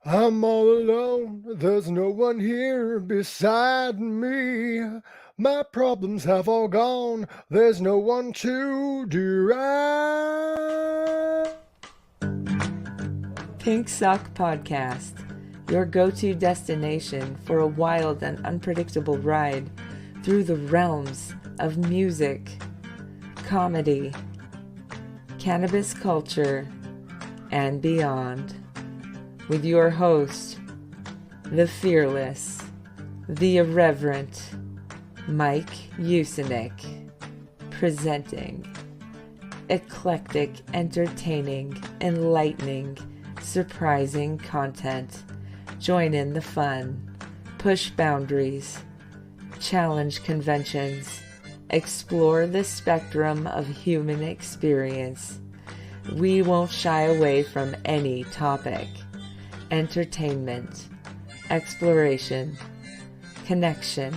I'm all alone, there's no one here beside me. My problems have all gone, there's no one to do right. Pink Sock Podcast, your go-to destination for a wild and unpredictable ride through the realms of music, comedy, cannabis culture, and beyond. With your host, the fearless, the irreverent, Mike Usenick, presenting eclectic, entertaining, enlightening, surprising content. Join in the fun, push boundaries, challenge conventions, explore the spectrum of human experience. We won't shy away from any topic. Entertainment, exploration, connection.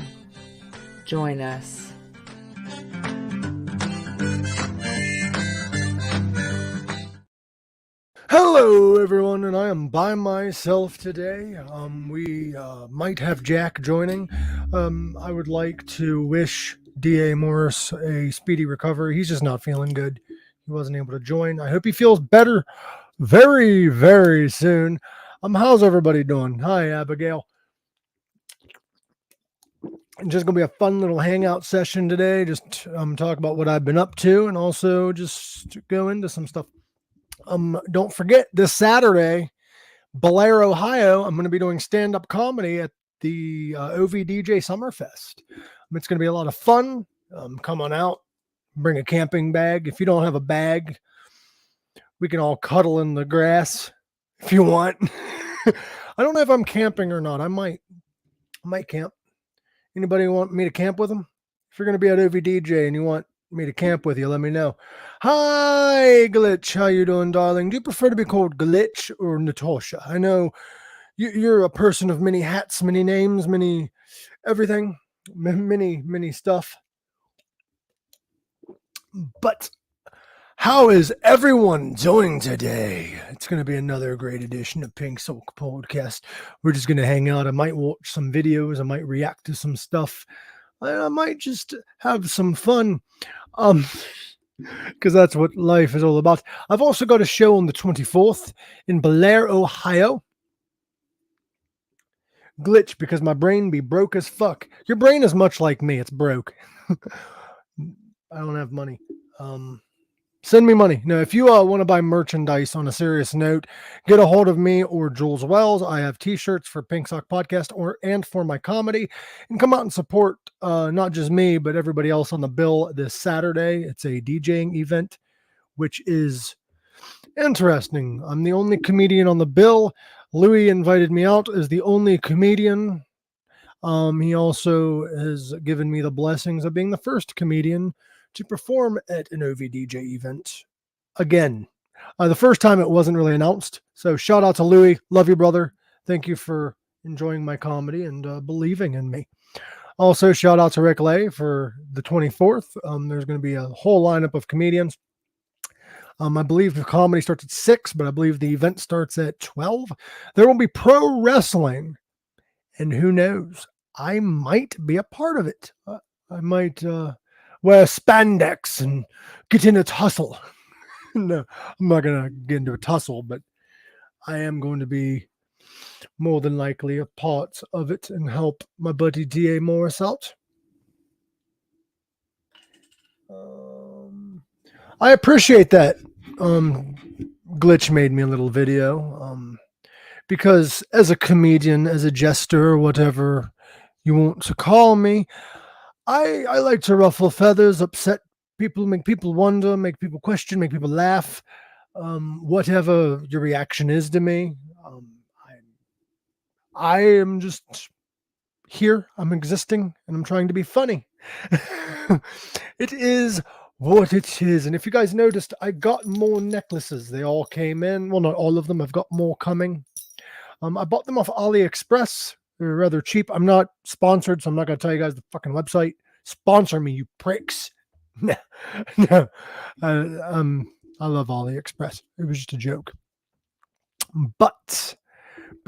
Join us. Hello, everyone, and I am by myself today. We might have Jack joining. I would like to wish D.A. Morris a speedy recovery. He's just not feeling good. He wasn't able to join. I hope he feels better very, very soon. How's everybody doing? Hi, Abigail. Just gonna be a fun little hangout session today. Just talk about what I've been up to, and also just go into some stuff. Don't forget this Saturday, Blair, Ohio. I'm going to be doing stand-up comedy at the OVDJ Summerfest. It's going to be a lot of fun. Come on out. Bring a camping bag. If you don't have a bag, we can all cuddle in the grass if you want. I don't know if I'm camping or not. I might camp. Anybody want me to camp with them? If you're going to be at OVDJ and you want me to camp with you, let me know. Hi, Glitch. How you doing, darling? Do you prefer to be called Glitch or Natasha? I know you're a person of many hats, many names, many everything, many stuff. But how is everyone doing today? It's going to be another great edition of Pink Sock Podcast. We're just going to hang out. I might watch some videos. I might react to some stuff. I might just have some fun. Because that's what life is all about. I've also got a show on the 24th in Blair, Ohio. Glitch, because my brain be broke as fuck. Your brain is much like me. It's broke. I don't have money. Send me money. No, if you want to buy merchandise on a serious note, get a hold of me or Jules Wells. I have t-shirts for Pink Sock Podcast and for my comedy. And come out and support not just me, but everybody else on the bill this Saturday. It's a DJing event, which is interesting. I'm the only comedian on the bill. Louis invited me out as the only comedian. He also has given me the blessings of being the first comedian to perform at an OVDJ event again. The first time it wasn't really announced. So shout out to Louis. Love you, brother. Thank you for enjoying my comedy and believing in me. Also, shout out to Rick Lay for the 24th. There's going to be a whole lineup of comedians. I believe the comedy starts at 6, but I believe the event starts at 12. There will be pro wrestling. And who knows? I might be a part of it. I might wear spandex and get in a tussle. No, I'm not going to get into a tussle, but I am going to be more than likely a part of it and help my buddy D.A. Morris out. I appreciate that. Glitch made me a little video because as a comedian, as a jester, whatever you want to call me, I like to ruffle feathers, upset people, make people wonder, make people question, make people laugh. Whatever your reaction is to me, I am just here. I'm existing, and I'm trying to be funny. It is what it is. And if you guys noticed, I got more necklaces. They all came in. Well, not all of them. I've got more coming. I bought them off AliExpress. They're rather cheap. I'm not sponsored, so I'm not going to tell you guys the fucking website. Sponsor me, you pricks. No, no. I love AliExpress. It was just a joke. But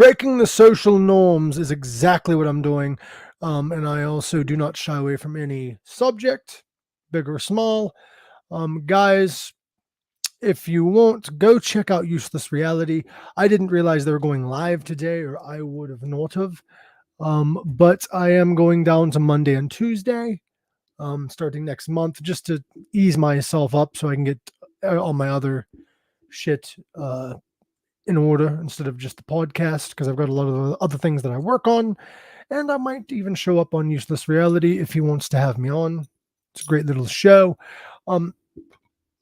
Breaking the social norms is exactly what I'm doing. And I also do not shy away from any subject, big or small. Guys, if you won't, go check out Useless Reality. I didn't realize they were going live today, or I would have not have. But I am going down to Monday and Tuesday, starting next month, just to ease myself up so I can get all my other shit in order instead of just the podcast, because I've got a lot of other things that I work on. And I might even show up on Useless Reality if he wants to have me on. It's a great little show.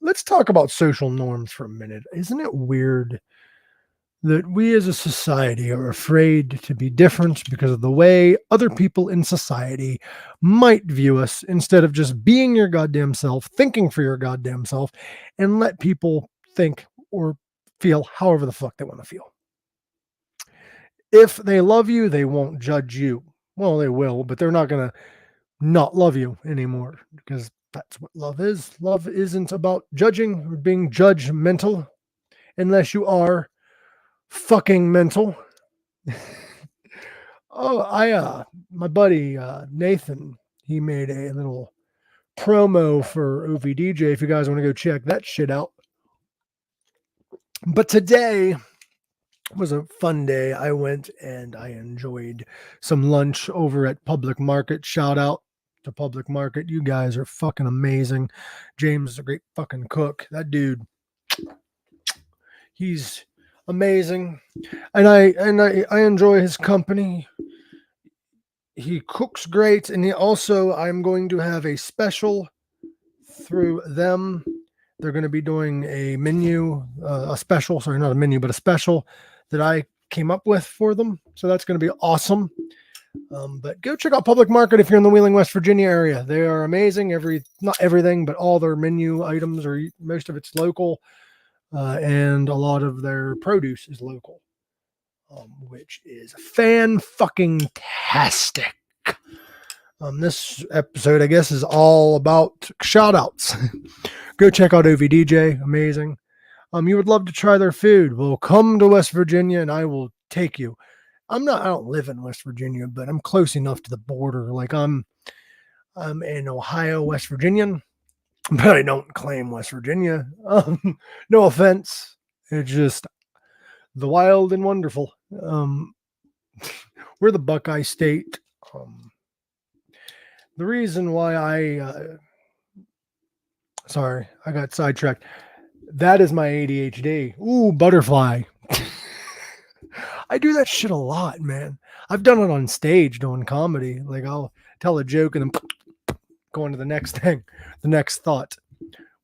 Let's talk about social norms for a minute. Isn't it weird that we as a society are afraid to be different because of the way other people in society might view us, instead of just being your goddamn self, thinking for your goddamn self, and let people think or feel however the fuck they want to feel? If they love you, they won't judge you. Well, they will, but they're not going to not love you anymore, because that's what love is. Love isn't about judging or being judgmental, unless you are fucking mental. My buddy Nathan, he made a little promo for OVDJ if you guys want to go check that shit out. But today was a fun day. I went and I enjoyed some lunch over at Public Market. Shout out to Public Market. You guys are fucking amazing. James is a great fucking cook. That dude, he's amazing. And I enjoy his company. He cooks great, and I'm going to have a special through them. They're going to be doing a menu, a special, sorry, not a menu, but a special that I came up with for them. So that's going to be awesome. But go check out Public Market if you're in the Wheeling, West Virginia area. They are amazing. Not everything, but all their menu items, or most of it's local, and a lot of their produce is local, which is fan-fucking-tastic. This episode, I guess, is all about shout outs. Go check out OVDJ. Amazing. You would love to try their food. Well, come to West Virginia and I will take you. I don't live in West Virginia, but I'm close enough to the border. Like I'm an Ohio, West Virginian, but I don't claim West Virginia. No offense. It's just the wild and wonderful. We're the Buckeye State. The reason why sorry, I got sidetracked. That is my ADHD. Ooh, butterfly. I do that shit a lot, man. I've done it on stage doing comedy. Like I'll tell a joke and then go on to the next thing, the next thought,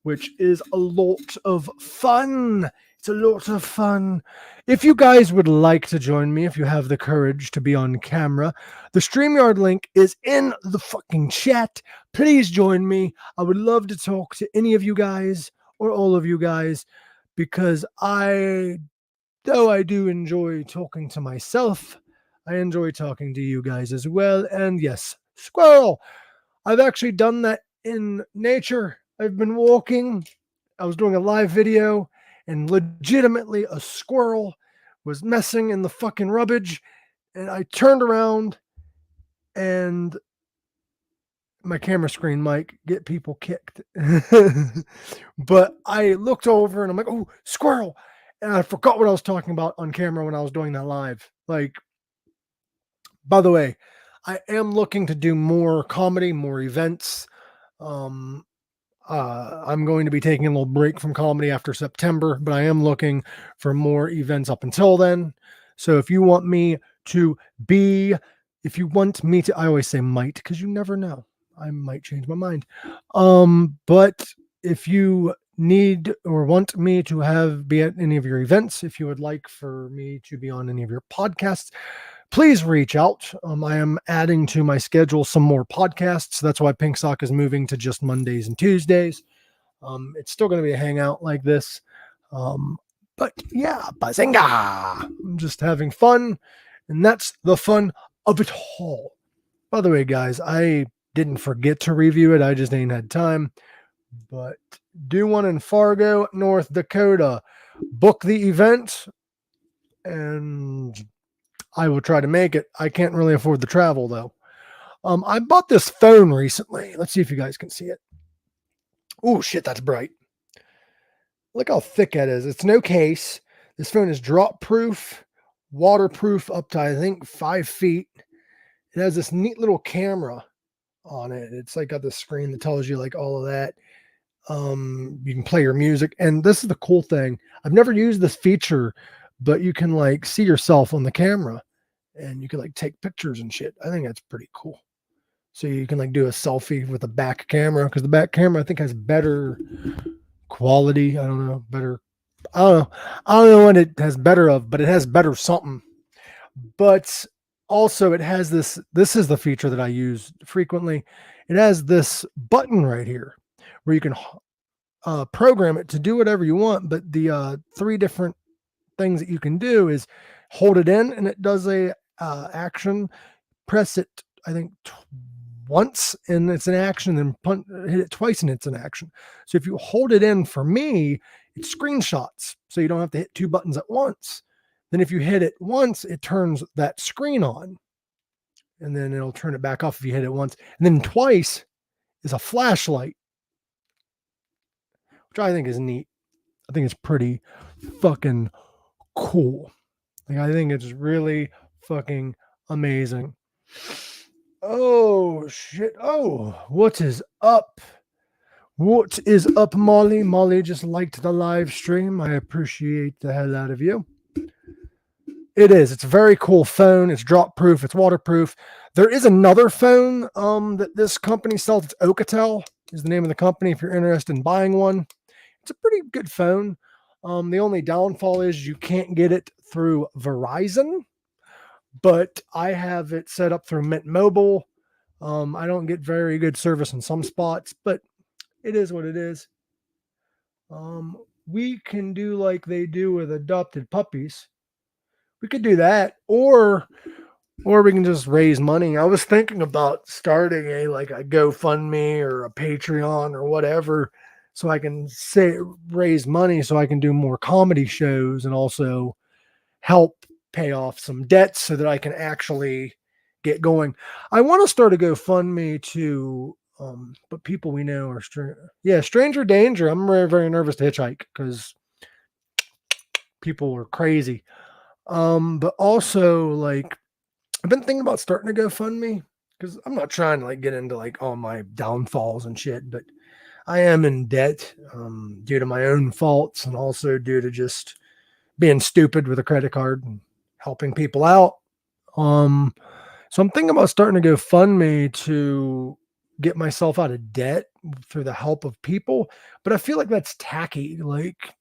which is a lot of fun. It's a lot of fun. If you guys would like to join me, if you have the courage to be on camera, the StreamYard link is in the fucking chat. Please join me. I would love to talk to any of you guys or all of you guys, because though I do enjoy talking to myself, I enjoy talking to you guys as well. And yes, squirrel. I've actually done that in nature. I've been walking. I was doing a live video, and legitimately a squirrel was messing in the fucking rubbish. And I turned around, and my camera screen might get people kicked. But I looked over and I'm like, oh, squirrel. And I forgot what I was talking about on camera when I was doing that live. Like, by the way, I am looking to do more comedy, more events. I'm going to be taking a little break from comedy after September, but I am looking for more events up until then. So if you want me to I always say might, because you never know. I might change my mind. But if you need or want me to be at any of your events, if you would like for me to be on any of your podcasts, please reach out. I am adding to my schedule some more podcasts. That's why Pink Sock is moving to just Mondays and Tuesdays. It's still going to be a hangout like this. But yeah, bazinga! I'm just having fun, and that's the fun of it all. By the way, guys, I didn't forget to review it. I just ain't had time. But do one in Fargo, North Dakota. Book the event, and I will try to make it. I can't really afford the travel though. I bought this phone recently. Let's see if you guys can see it. Oh shit, that's bright. Look how thick that is. It's no case. This phone is drop proof, waterproof up to I think 5 feet. It has this neat little camera on it. It's like got the screen that tells you like all of that. You can play your music, and this is the cool thing. I've never used this feature, but you can like see yourself on the camera, and you can like take pictures and shit. I think that's pretty cool. So you can like do a selfie with the back camera, because the back camera I think has better quality. I don't know, better. I don't know. I don't know what it has better of, but it has better something. But also it has this. This is the feature that I use frequently. It has this button right here where you can program it to do whatever you want. But the 3 different things that you can do is hold it in and it does a action. Press it, I think, once and it's an action, then hit it twice and it's an action. So if you hold it in, for me, it screenshots, so you don't have to hit 2 buttons at once. Then if you hit it once, it turns that screen on, and then it'll turn it back off if you hit it once. And then twice is a flashlight, which I think is neat. I think it's pretty fucking cool. Like, I think it's really fucking amazing. Oh shit. Oh, what is up? What is up, Molly? Molly just liked the live stream. I appreciate the hell out of you. It is. It's a very cool phone. It's drop proof. It's waterproof. There is another phone that this company sells. It's Okatel is the name of the company if you're interested in buying one. It's a pretty good phone. The only downfall is you can't get it through Verizon, but I have it set up through Mint Mobile. I don't get very good service in some spots, but it is what it is. We can do like they do with adopted puppies. We could do that, or we can just raise money. I was thinking about starting a GoFundMe or a Patreon or whatever, so I can raise money so I can do more comedy shows and also help pay off some debts so that I can actually get going. I want to start a GoFundMe to but people we know are stranger danger. I'm very, very nervous to hitchhike because people are crazy. But also, like, I've been thinking about starting a GoFundMe because I'm not trying to like get into like all my downfalls and shit, but I am in debt due to my own faults and also due to just being stupid with a credit card and helping people out. So I'm thinking about starting to GoFundMe to get myself out of debt through the help of people, but I feel like that's tacky. Like,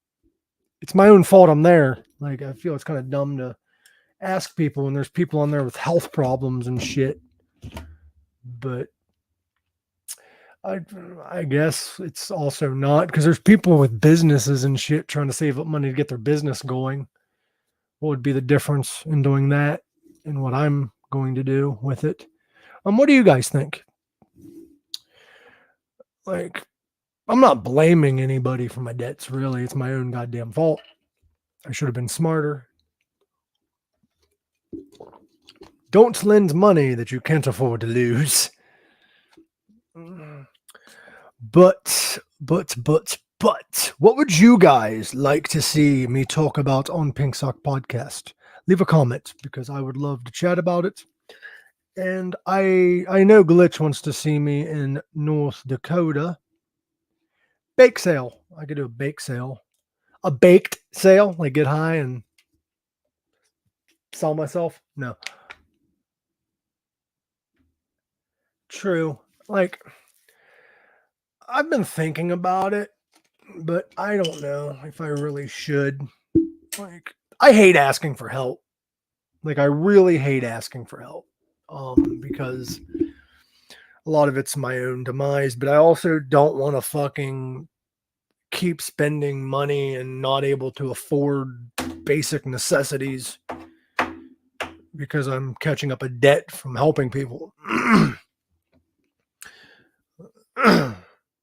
it's my own fault I'm there. Like, I feel it's kind of dumb to ask people when there's people on there with health problems and shit. But I guess it's also not, because there's people with businesses and shit trying to save up money to get their business going. What would be the difference in doing that and what I'm going to do with it? What do you guys think? Like, I'm not blaming anybody for my debts, really. It's my own goddamn fault. I should have been smarter. Don't lend money that you can't afford to lose. But, what would you guys like to see me talk about on Pink Sock Podcast? Leave a comment because I would love to chat about it. And I know Glitch wants to see me in North Dakota. Bake sale. I could do a bake sale. A baked sale, like get high and sell myself. No. True. Like, I've been thinking about it, but I don't know if I really should. Like, I hate asking for help. Like, I really hate asking for help. Because a lot of it's my own demise, but I also don't want to fucking keep spending money and not able to afford basic necessities because I'm catching up a debt from helping people.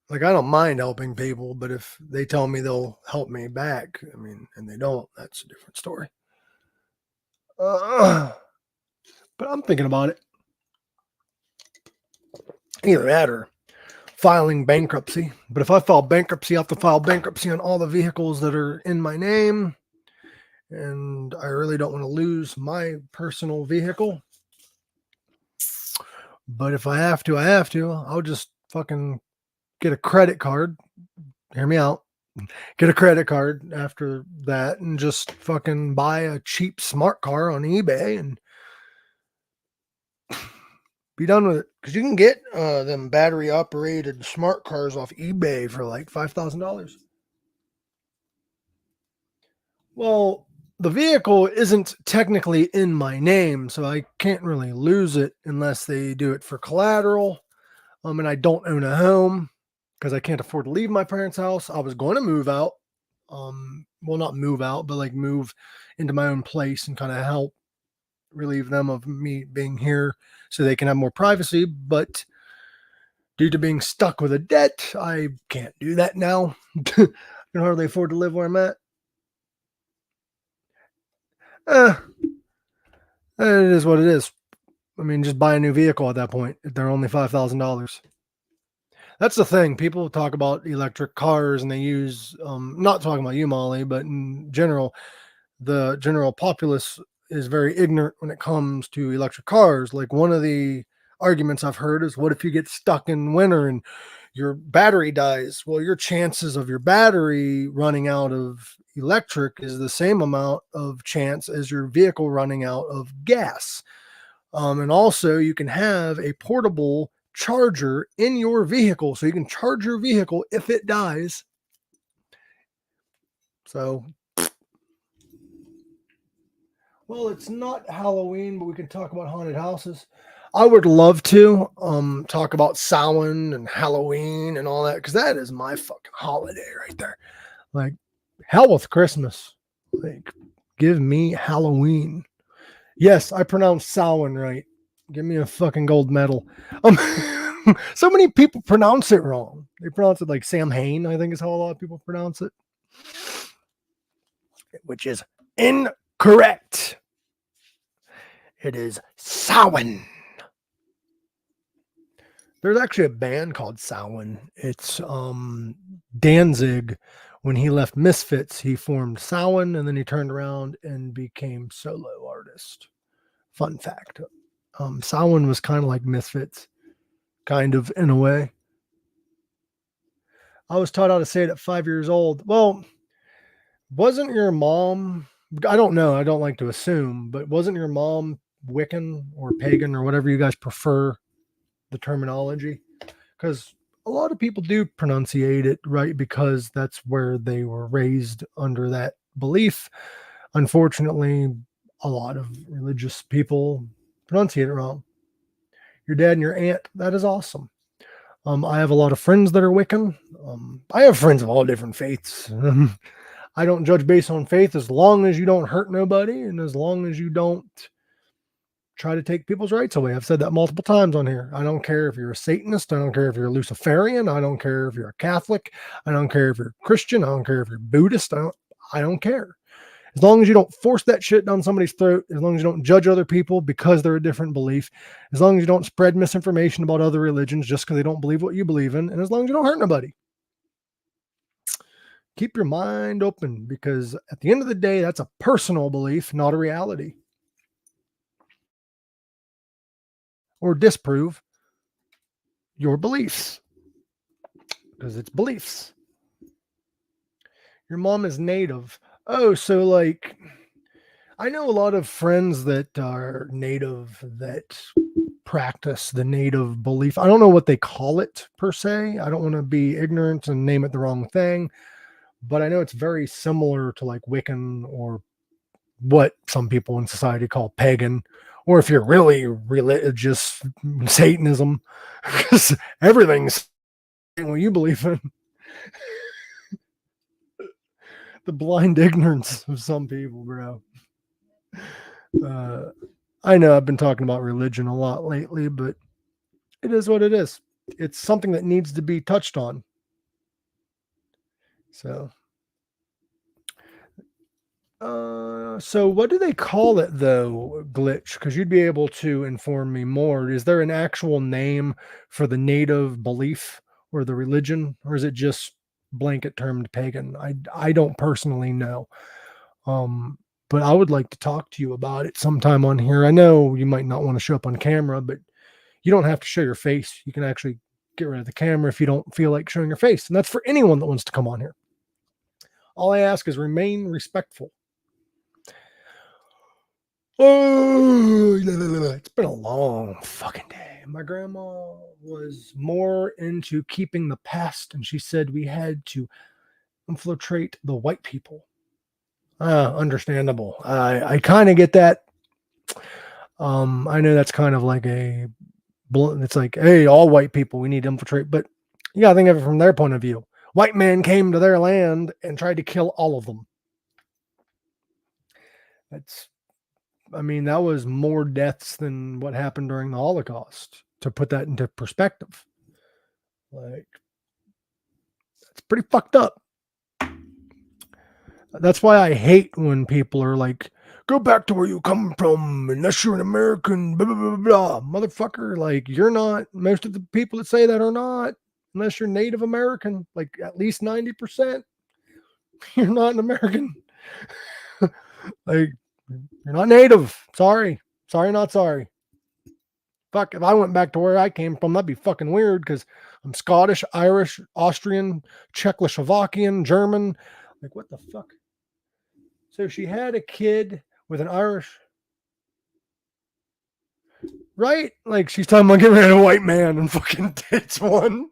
Like, I don't mind helping people, but if they tell me they'll help me back, I mean, and they don't, that's a different story. But I'm thinking about it. Either that or filing bankruptcy. But if I file bankruptcy, I have to file bankruptcy on all the vehicles that are in my name. And I really don't want to lose my personal vehicle. But if I have to, I have to. I'll just fucking get a credit card. Hear me out. Get a credit card after that and just fucking buy a cheap smart car on eBay and be done with it. Because you can get them battery operated smart cars off eBay for like $5,000. Well, the vehicle isn't technically in my name, so I can't really lose it unless they do it for collateral. And I don't own a home because I can't afford to leave my parents' house. I was going to move out. Well, not move out, but like move into my own place and kind of help relieve them of me being here so they can have more privacy. But due to being stuck with a debt, I can't do that now. I can hardly afford to live where I'm at. It is what it is. I mean, just buy a new vehicle at that point. They're only $5,000. That's the thing. People talk about electric cars and they use, not talking about you, Molly, but in general, the general populace is very ignorant when it comes to electric cars. Like one of the arguments I've heard is, what if you get stuck in winter and your battery dies? Well, your chances of your battery running out of electric is the same amount of chance as your vehicle running out of gas. And also you can have a portable charger in your vehicle so you can charge your vehicle if it dies. So, well, it's not Halloween, but we can talk about haunted houses. I would love to talk about Samhain and Halloween and all that, because that is my fucking holiday right there. Like, hell with Christmas. Like, give me Halloween. Yes, I pronounced Samhain right. Give me a fucking gold medal. So many people pronounce it wrong. They pronounce it like Sam Hain, I think is how a lot of people pronounce it, which is incorrect. It is Samhain. There's actually a band called Samhain. It's Danzig. When he left Misfits, he formed Samhain, and then he turned around and became solo artist. Fun fact. Samhain was kind of like Misfits, kind of in a way. I was taught how to say it at 5 years old. Well, wasn't your mom, I don't know, I don't like to assume, but wasn't your mom Wiccan or pagan or whatever you guys prefer the terminology? Because a lot of people do pronunciate it right because that's where they were raised under that belief. Unfortunately, a lot of religious people pronunciate it wrong. Your dad and your aunt, that is awesome. I have a lot of friends that are Wiccan. I have friends of all different faiths. I don't judge based on faith as long as you don't hurt nobody and as long as you don't try to take people's rights away. I've said that multiple times on here. I don't care if you're a Satanist. I don't care if you're a Luciferian. I don't care if you're a Catholic. I don't care if you're Christian. I don't care if you're Buddhist. I don't care. As long as you don't force that shit down somebody's throat, as long as you don't judge other people because they're a different belief, as long as you don't spread misinformation about other religions just because they don't believe what you believe in, and as long as you don't hurt nobody. Keep your mind open, because at the end of the day, that's a personal belief, not a reality. Or disprove your beliefs, because it's beliefs. Your mom is Native. Oh, so like, I know a lot of friends that are Native that practice the Native belief. I don't know what they call it per se. I don't want to be ignorant and name it the wrong thing, but I know it's very similar to like Wiccan, or what some people in society call pagan, or if you're really religious, Satanism, because everything's what you believe in. The blind ignorance of some people, bro. I know I've been talking about religion a lot lately, but it is what it is. It's something that needs to be touched on. So, So what do they call it though, Glitch? Because you'd be able to inform me more. Is there an actual name for the native belief or the religion, or is it just blanket termed pagan? I don't personally know. Um, but I would like to talk to you about it sometime on here. I know you might not want to show up on camera, but you don't have to show your face. You can actually get rid of the camera if you don't feel like showing your face. And that's for anyone that wants to come on here. All I ask is remain respectful. Oh, it's been a long fucking day. My grandma was more into keeping the past, and she said we had to infiltrate the white people. Understandable. I kind of get that. I know that's kind of like it's like, hey, all white people, we need to infiltrate, but you gotta think of it from their point of view. White man came to their land and tried to kill all of them. That was more deaths than what happened during the Holocaust, to put that into perspective. Like, it's pretty fucked up. That's why I hate when people are like, go back to where you come from, unless you're an American, blah, blah, blah, blah. Motherfucker, like, you're not. Most of the people that say that are not, unless you're Native American, like at least 90%. You're not an American. Like, you're not Native. Sorry, not sorry. Fuck, if I went back to where I came from, that'd be fucking weird, because I'm Scottish, Irish, Austrian, Czechoslovakian, German. Like, what the fuck? So she had a kid with an Irish, right? Like, she's talking about getting rid of a white man and fucking dates one.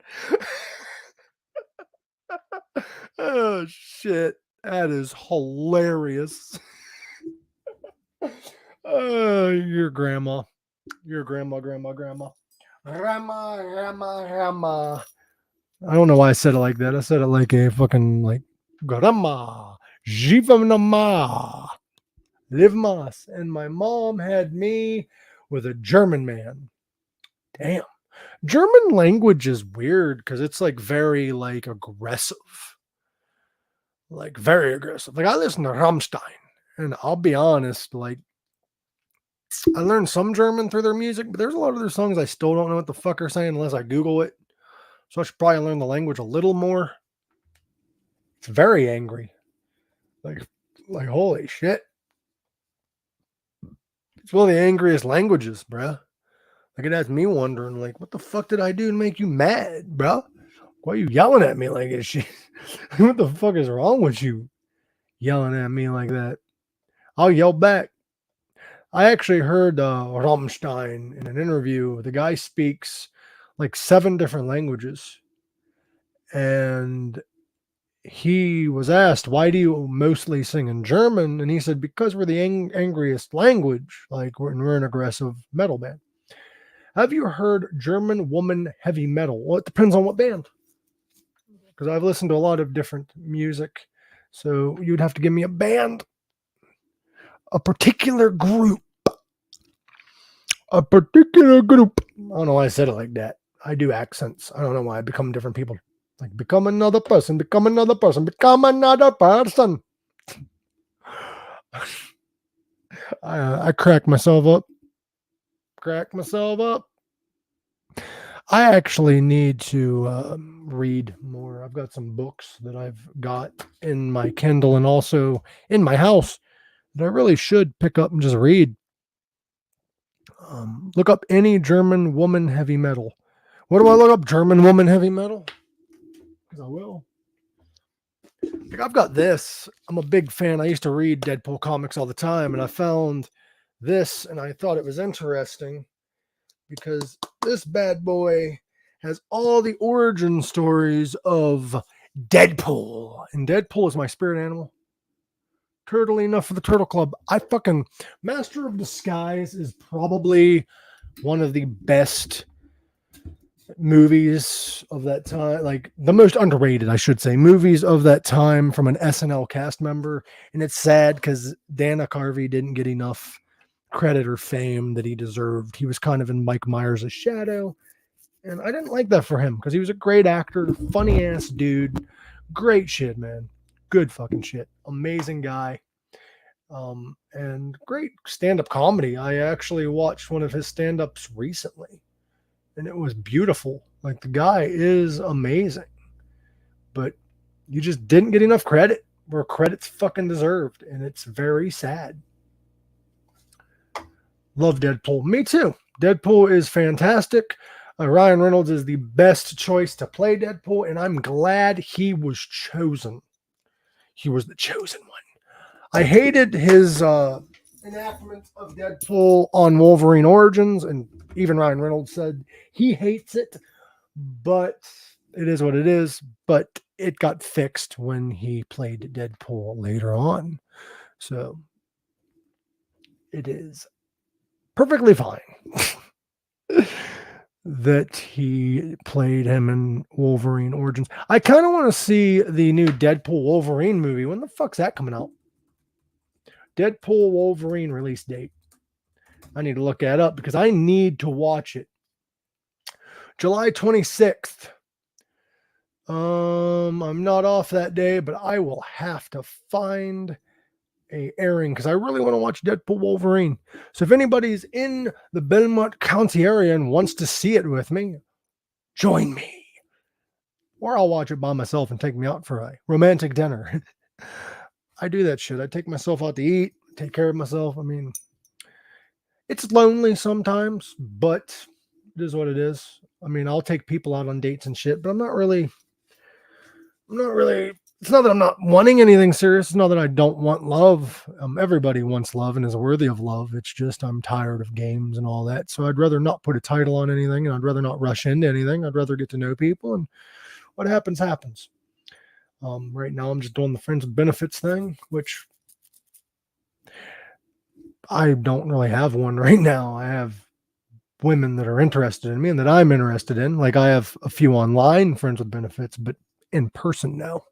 Oh, shit. That is hilarious. Your grandma. Your grandma. Grandma. I don't know why I said it like that. I said it like a fucking, like, grandma. Jivanama. Live mas. And my mom had me with a German man. Damn. German language is weird because it's like very like aggressive. Like very aggressive. Like I listen to Rammstein, and I'll be honest, like I learned some German through their music, but there's a lot of their songs I still don't know what the fuck they're saying unless I Google it. So I should probably learn the language a little more. It's very angry. Like holy shit. It's one of the angriest languages, bruh. Like it has me wondering, like, what the fuck did I do to make you mad, bruh? Why are you yelling at me like this shit? What the fuck is wrong with you yelling at me like that? I'll yell back. I actually heard Rammstein in an interview. The guy speaks like 7 different languages. And he was asked, why do you mostly sing in German? And he said, because we're the angriest language. Like we're an aggressive metal band. Have you heard German woman heavy metal? Well, it depends on what band. Because I've listened to a lot of different music. So you'd have to give me a band. A particular group. I don't know why I said it like that. I do accents. I don't know why I become different people. Like, become another person. I crack myself up. I actually need to read more. I've got some books that I've got in my Kindle and also in my house that I really should pick up and just read. Look up any German woman heavy metal. What do I look up? German woman heavy metal? Because I will. Like I've got this. I'm a big fan. I used to read Deadpool comics all the time, and I found this, and I thought it was interesting because this bad boy has all the origin stories of Deadpool, and Deadpool is my spirit animal. Turtle enough for the Turtle Club. I fucking Master of Disguise is probably one of the best movies of that time, like the most underrated, I should say, movies of that time from an SNL cast member. And it's sad because Dana Carvey didn't get enough credit or fame that he deserved. He was kind of in Mike Myers' shadow, and I didn't like that for him because he was a great actor, funny ass dude, great shit, man, good fucking shit, amazing guy. And great stand-up comedy. I actually watched one of his stand-ups recently, and it was beautiful. Like, the guy is amazing, but you just didn't get enough credit where credit's fucking deserved, and it's very sad. Love Deadpool. Me too. Deadpool is fantastic. Ryan Reynolds is the best choice to play Deadpool, and I'm glad he was chosen. He was the chosen one. I hated his enactment of Deadpool on Wolverine Origins, and even Ryan Reynolds said he hates it, but it is what it is. But it got fixed when he played Deadpool later on. So it is perfectly fine that he played him in Wolverine Origins. I kind of want to see the new Deadpool Wolverine movie. When the fuck's that coming out? Deadpool Wolverine release date. I need to look that up because I need to watch it. July 26th. I'm not off that day, but I will have to find a airing because I really want to watch Deadpool Wolverine. So if anybody's in the Belmont County area and wants to see it with me, join me. Or I'll watch it by myself and take me out for a romantic dinner. I do that shit. I take myself out to eat, take care of myself. I mean, it's lonely sometimes, but it is what it is. I mean, I'll take people out on dates and shit, but I'm not really, it's not that I'm not wanting anything serious. It's not that I don't want love. Everybody wants love and is worthy of love. It's just I'm tired of games and all that. So I'd rather not put a title on anything, and I'd rather not rush into anything. I'd rather get to know people, and what happens, happens. Right now, I'm just doing the friends with benefits thing, which I don't really have one right now. I have women that are interested in me and that I'm interested in. Like, I have a few online friends with benefits, but in person, no.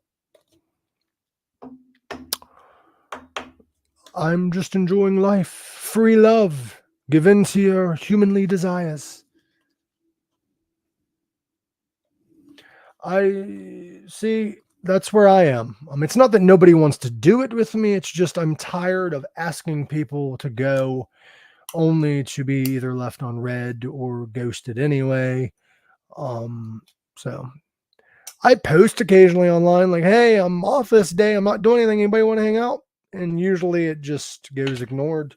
I'm just enjoying life. Free love. Give in to your humanly desires. I see. That's where I am. It's not that nobody wants to do it with me. It's just I'm tired of asking people to go only to be either left on red or ghosted anyway. So I post occasionally online like, hey, I'm off this day. I'm not doing anything. Anybody want to hang out? And usually it just goes ignored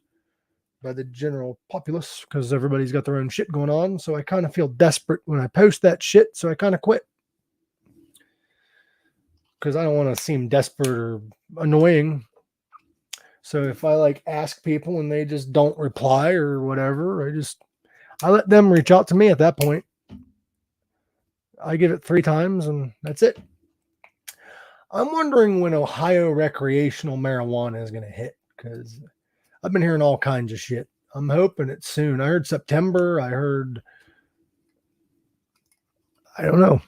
by the general populace because everybody's got their own shit going on. So I kind of feel desperate when I post that shit. So I kind of quit. Because I don't want to seem desperate or annoying. So if I like ask people and they just don't reply or whatever, I let them reach out to me at that point. I give it 3 times and that's it. I'm wondering when Ohio recreational marijuana is going to hit, because I've been hearing all kinds of shit. I'm hoping it's soon. I heard September. I don't know.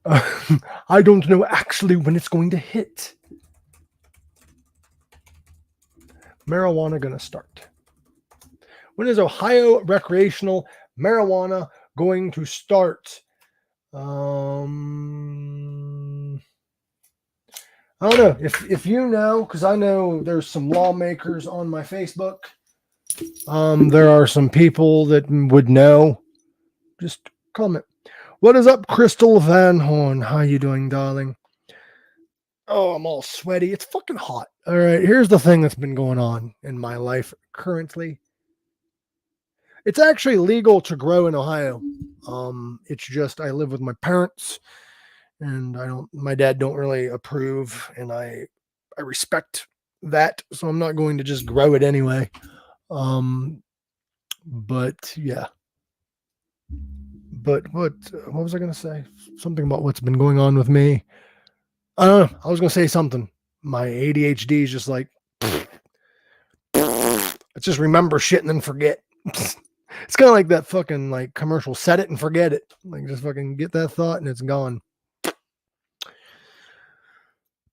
I don't know actually when it's going to hit. Marijuana going to start. When is Ohio recreational marijuana going to start? I don't know. If you know, because I know there's some lawmakers on my Facebook. There are some people that would know. Just comment. What is up, Crystal Van Horn? How you doing, darling? Oh, I'm all sweaty. It's fucking hot. All right, here's the thing that's been going on in my life currently. It's actually legal to grow in Ohio. It's just I live with my parents, and my dad don't really approve, and I respect that, so I'm not going to just grow it anyway. But yeah. But what was I going to say? Something about what's been going on with me. I don't know. I was going to say something. My ADHD is just like, let's just remember shit and then forget. It's kind of like that fucking like commercial, set it and forget it. Like, just fucking get that thought and it's gone.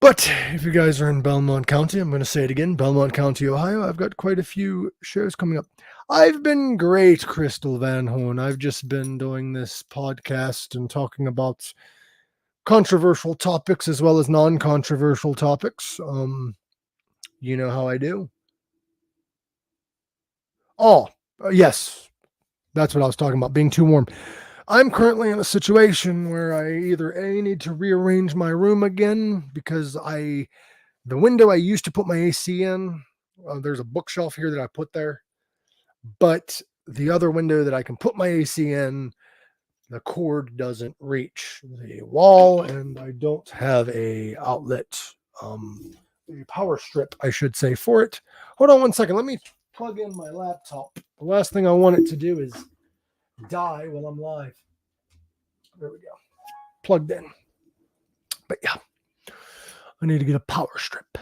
But if you guys are in Belmont County, I'm going to say it again, Belmont County, Ohio, I've got quite a few shows coming up. I've been great, Crystal Van Horn. I've just been doing this podcast and talking about controversial topics as well as non-controversial topics. You know how I do? Oh, yes. That's what I was talking about, being too warm. I'm currently in a situation where I either A, need to rearrange my room again because the window I used to put my AC in, there's a bookshelf here that I put there, but the other window that I can put my AC in, the cord doesn't reach the wall, and I don't have a outlet, a power strip, I should say, for it. Hold on one second. Let me plug in my laptop. The last thing I want it to do is die while I'm live. There we go. Plugged in. But yeah, I need to get a power strip.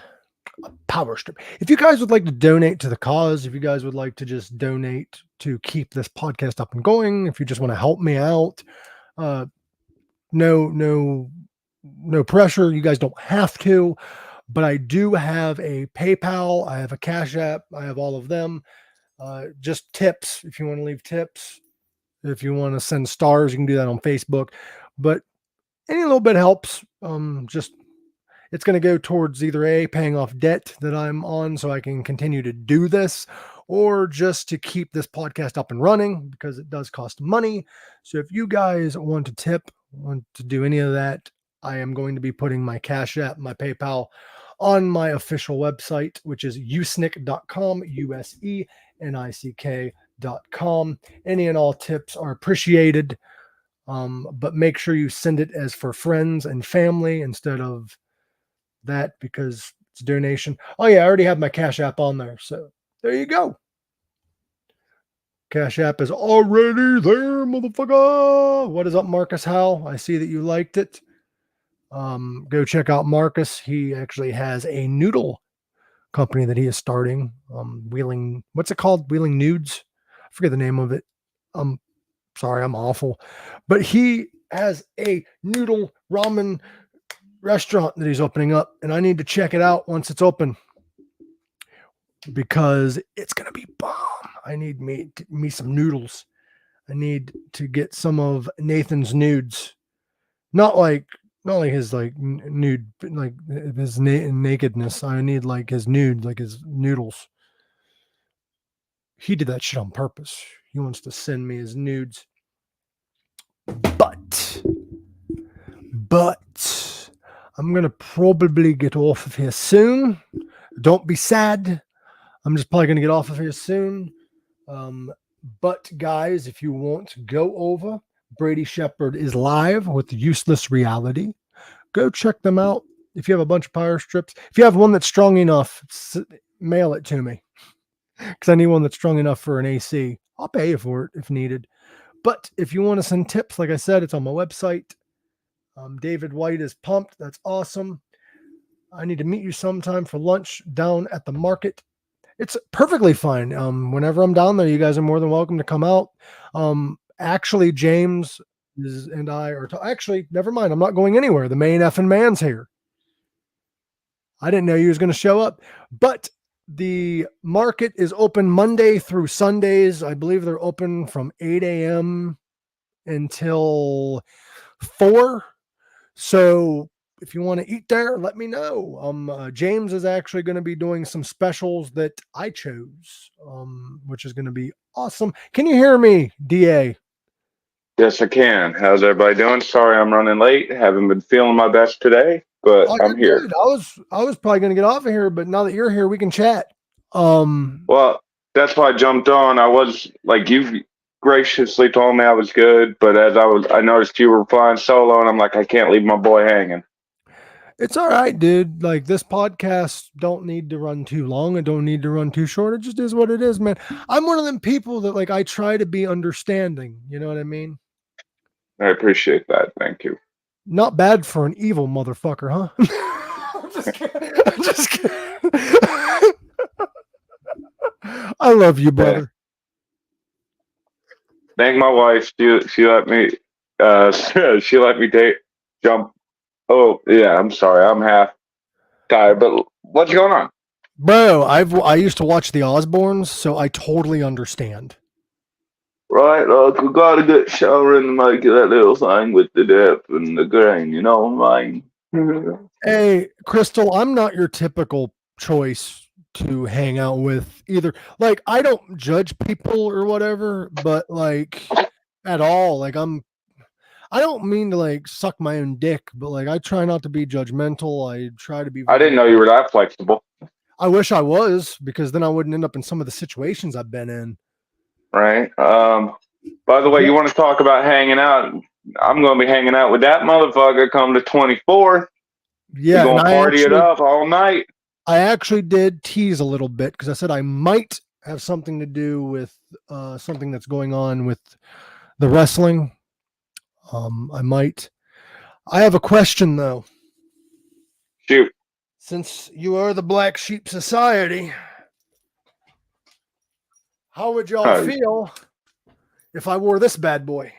A power strip. If you guys would like to donate to the cause, if you guys would like to just donate to keep this podcast up and going, if you just want to help me out, no pressure. You guys don't have to, but I do have a PayPal. I have a Cash App. I have all of them. Just tips. If you want to leave tips, if you want to send stars, you can do that on Facebook. But any little bit helps. Just it's going to go towards either A, paying off debt that I'm on so I can continue to do this, or just to keep this podcast up and running because it does cost money. So if you guys want to tip, want to do any of that, I am going to be putting my Cash App, my PayPal on my official website, which is usenick.com, USENICK.com. Any and all tips are appreciated. But make sure you send it as for friends and family instead of that because it's a donation. Oh yeah, I already have my Cash App on there. So there you go. Cash App is already there, motherfucker. What is up, Marcus Howell? I see that you liked it. Go check out Marcus. He actually has a noodle company that he is starting. Wheeling, what's it called? Wheeling Nudes. I forget the name of it. Sorry, I'm awful. But he has a noodle ramen restaurant that he's opening up, and I need to check it out once it's open because it's gonna be bomb. I need me some noodles. I need to get some of Nathan's nudes, not like his like nude, like his nakedness. I need like his nude, like his noodles. He did that shit on purpose. He wants to send me his nudes, but I'm going to probably get off of here soon. Don't be sad. I'm just probably going to get off of here soon. But guys, if you want to go over, Brady Shepherd is live with Useless Reality. Go check them out. If you have a bunch of power strips, if you have one that's strong enough, mail it to me because I need one that's strong enough for an AC. I'll pay you for it if needed. But if you want to send tips, like I said, it's on my website. David White is pumped. That's awesome. I need to meet you sometime for lunch down at the market. It's perfectly fine. Whenever I'm down there, you guys are more than welcome to come out. Actually, James and I are actually, never mind. I'm not going anywhere. The main effing man's here. I didn't know you was going to show up, but the market is open Monday through Sundays. I believe they're open from 8 a.m. until 4. So if you want to eat there, let me know. James is actually going to be doing some specials that I chose, which is going to be awesome. Can you hear me, DA? Yes, I can. How's everybody doing? Sorry I'm running late. Haven't been feeling my best today, but I'm here. Good. I was probably going to get off of here, but now that you're here, we can chat. Well, that's why I jumped on. I was like, you graciously told me I was good, but as I noticed you were flying solo, and I'm like, I can't leave my boy hanging. It's all right, dude. Like, this podcast don't need to run too long. It don't need to run too short. It just is what it is, man. I'm one of them people that, like, I try to be understanding. You know what I mean? I appreciate that. Thank you. Not bad for an evil motherfucker, huh? I'm just kidding. I'm just kidding. I love you, brother. Thank my wife. She let me she let me jump. Oh yeah, I'm sorry. I'm half tired, but what's going on? Bro, I used to watch the Osbournes, so I totally understand. Right, like we got a good shower and make that little thing with the dip and the grain, you know what I mean? Hey, Crystal, I'm not your typical choice to hang out with either. Like, I don't judge people or whatever, but like at all. Like, I don't mean to like suck my own dick, but like I try not to be judgmental. I try to be. I didn't know you were that flexible. I wish I was, because then I wouldn't end up in some of the situations I've been in. Right. By the way, you want to talk about hanging out? I'm going to be hanging out with that motherfucker come the 24th. Yeah, we're going to party it up all night. I actually did tease a little bit because I said I might have something to do with something that's going on with the wrestling. I might. I have a question though. Shoot. Since you are the Black Sheep Society, how would y'all feel if I wore this bad boy?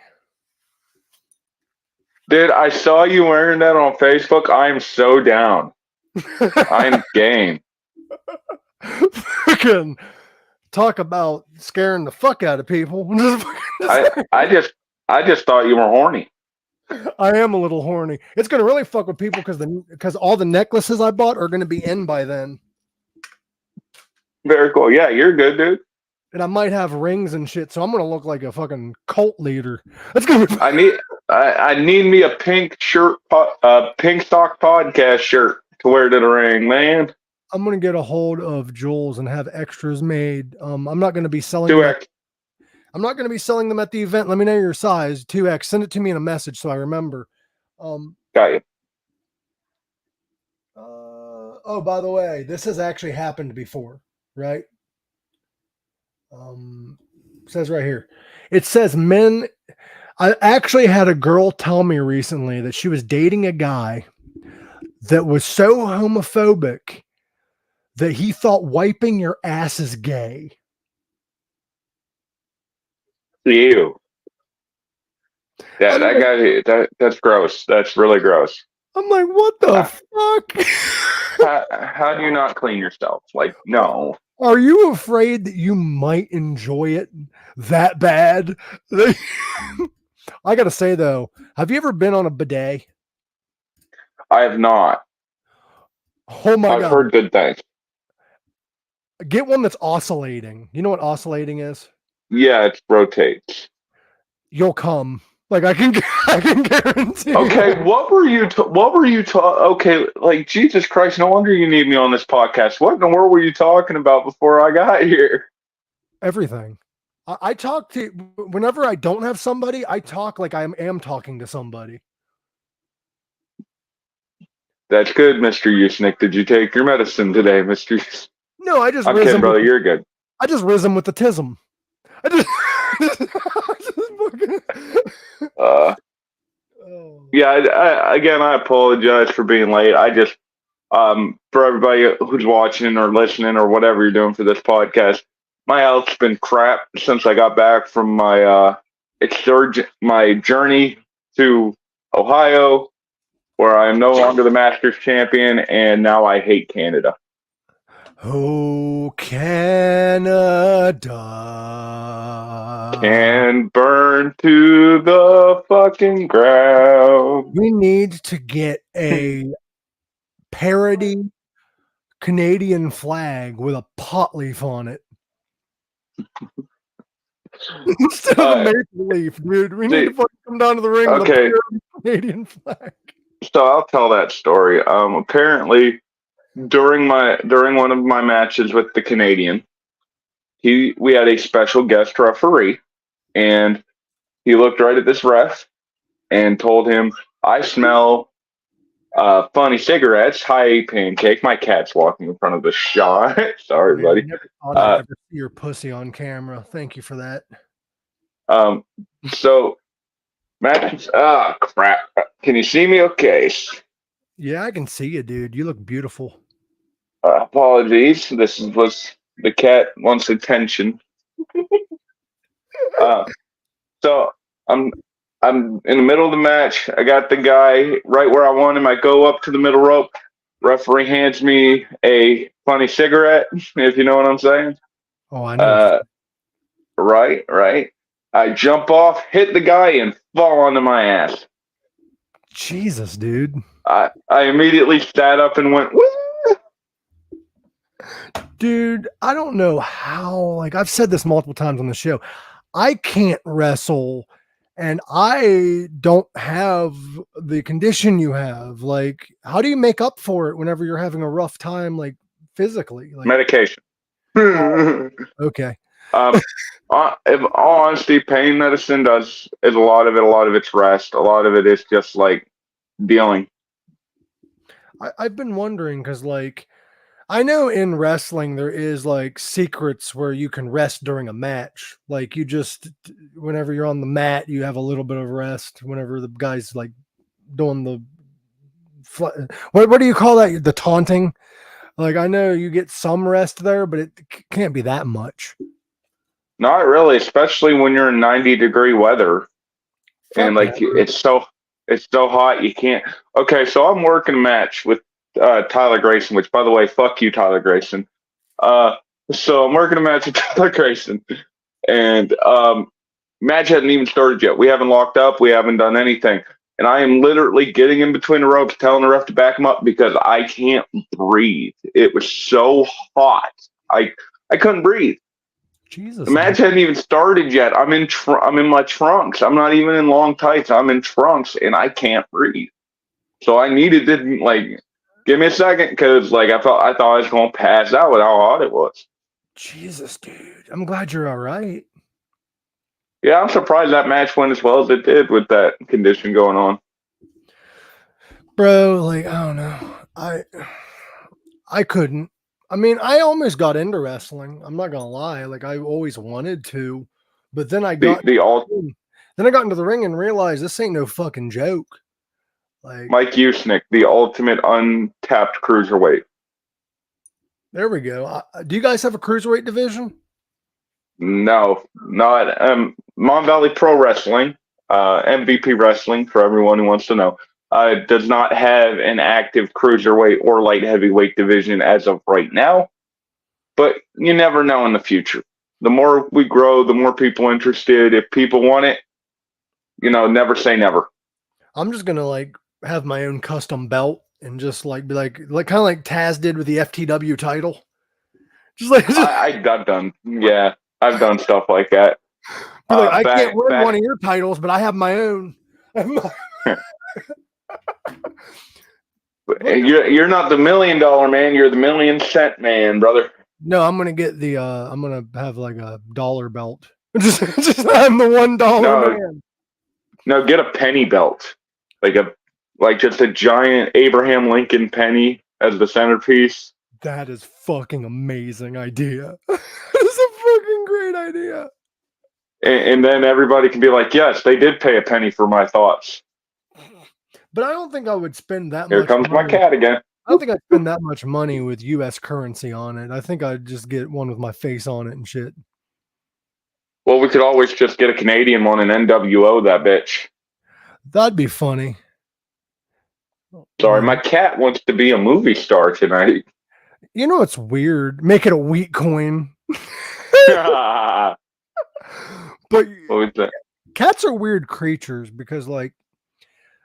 Dude, I saw you wearing that on Facebook. I am so down. I'm game. Freaking talk about scaring the fuck out of people. I just thought you were horny. I am a little horny. It's gonna really fuck with people because all the necklaces I bought are gonna be in by then. Very cool. Yeah, you're good, dude. And I might have rings and shit, so I'm gonna look like a fucking cult leader. That's gonna be. I need me a pink shirt, pink stock podcast shirt to wear to the ring, man. I'm gonna get a hold of Jules and have extras made. I'm not gonna be selling 2X. I'm not gonna be selling them at the event. Let me know your size. 2X. Send it to me in a message so I remember. Got you. Oh, by the way, this has actually happened before, right? It says right here. It says men. I actually had a girl tell me recently that she was dating a guy that was so homophobic that he thought wiping your ass is gay. You. Yeah, that guy, that's gross. That's really gross. I'm like, what the fuck? How do you not clean yourself? Like, no. Are you afraid that you might enjoy it that bad? I got to say, though, have you ever been on a bidet? I have not. Oh, my God. I've heard good things. Get one that's oscillating. You know what oscillating is? Yeah, it rotates. You'll come. Like, I can guarantee. Okay, what were you okay, like, Jesus Christ, no wonder you need me on this podcast. What in the world were you talking about before I got here? Everything. I talk to, whenever I don't have somebody, I talk like I am talking to somebody. That's good, Mr. Usenick. Did you take your medicine today, Mr. No, I just I'm kidding, brother. You're good. I just riz him with the tism. Yeah, again, I apologize for being late. I just, for everybody who's watching or listening or whatever you're doing for this podcast, my health's been crap since I got back from my journey to Ohio, where I am no longer the Masters champion, and now I hate Canada. Oh, Canada can burn to the fucking ground. We need to get a parody Canadian flag with a pot leaf on it. Instead of a maple leaf, dude. We need to fucking come down to the ring with a parody Canadian flag. So I'll tell that story. Apparently, during one of my matches with the Canadian, we had a special guest referee, and he looked right at this ref and told him, "I smell funny cigarettes. Hi, Pancake." My cat's walking in front of the shot. Sorry, buddy. I never thought I'd ever see your pussy on camera. Thank you for that. So matches. Crap. Can you see me? Okay. Yeah, I can see you, dude. You look beautiful. Apologies. This was the cat wants attention. So I'm in the middle of the match. I got the guy right where I want him. I go up to the middle rope. Referee hands me a funny cigarette, if you know what I'm saying. Oh, I know. Right. I jump off, hit the guy, and fall onto my ass. Jesus, dude. I immediately sat up and went, "Woo!" Dude, I don't know how, like I've said this multiple times on the show. I can't wrestle and I don't have the condition you have. Like, how do you make up for it whenever you're having a rough time, like physically? Like, Medication. okay. In all honesty, pain medicine is a lot of it. A lot of it's rest. A lot of it is just like dealing. I've been wondering because, like, I know in wrestling there is like secrets where you can rest during a match. Like, you just, whenever you're on the mat, you have a little bit of rest. Whenever the guy's like doing the, what do you call that? The taunting. Like, I know you get some rest there, but it can't be that much. Not really, especially when you're in 90-degree weather and Fuck like that. it's so hot you can't. Okay, so I'm working a match with Tyler Grayson, which by the way, fuck you, Tyler Grayson. So I'm working a match with Tyler Grayson, and match hasn't even started yet. We haven't locked up. We haven't done anything. And I am literally getting in between the ropes, telling the ref to back him up because I can't breathe. It was so hot. I couldn't breathe. Jesus. The match hasn't even started yet. I'm in my trunks. I'm not even in long tights. I'm in trunks and I can't breathe. So I needed to like give me a second because like I thought I was going to pass out with how hot it was. Jesus, dude. I'm glad you're all right. Yeah, I'm surprised that match went as well as it did with that condition going on. Bro, like, I don't know. I couldn't. I mean, I almost got into wrestling. I'm not gonna lie. Like, I always wanted to, but then I got then I got into the ring and realized this ain't no fucking joke. Like, Mike Usenick, the ultimate untapped cruiserweight. there we go. Do you guys have a cruiserweight division? No, not Mon Valley Pro Wrestling, MVP Wrestling for everyone who wants to know. Does not have an active cruiserweight or light heavyweight division as of right now, but you never know in the future. The more we grow, the more people interested. If people want it, never say never. I'm just gonna like have my own custom belt and just like be like kind of like Taz did with the FTW title. Just like I've done stuff like that. Be like, I can't win one of your titles, but I have my own. You're not the $1 million man. You're the $1 million cent man, brother. No, I'm gonna get the. I'm gonna have like a dollar belt. just I'm the $1 man. No, get a penny belt, like just a giant Abraham Lincoln penny as the centerpiece. That is fucking amazing idea. That's a fucking great idea. And then everybody can be like, yes, they did pay a penny for my thoughts. But I don't think I would spend that much. Here comes my cat again. I don't think I'd spend that much money with U.S. currency on it. I think I'd just get one with my face on it and shit. Well, we could always just get a Canadian one and NWO that bitch. That'd be funny. Sorry, my cat wants to be a movie star tonight. You know what's weird? Make it a wheat coin. But what was that? Cats are weird creatures because, like,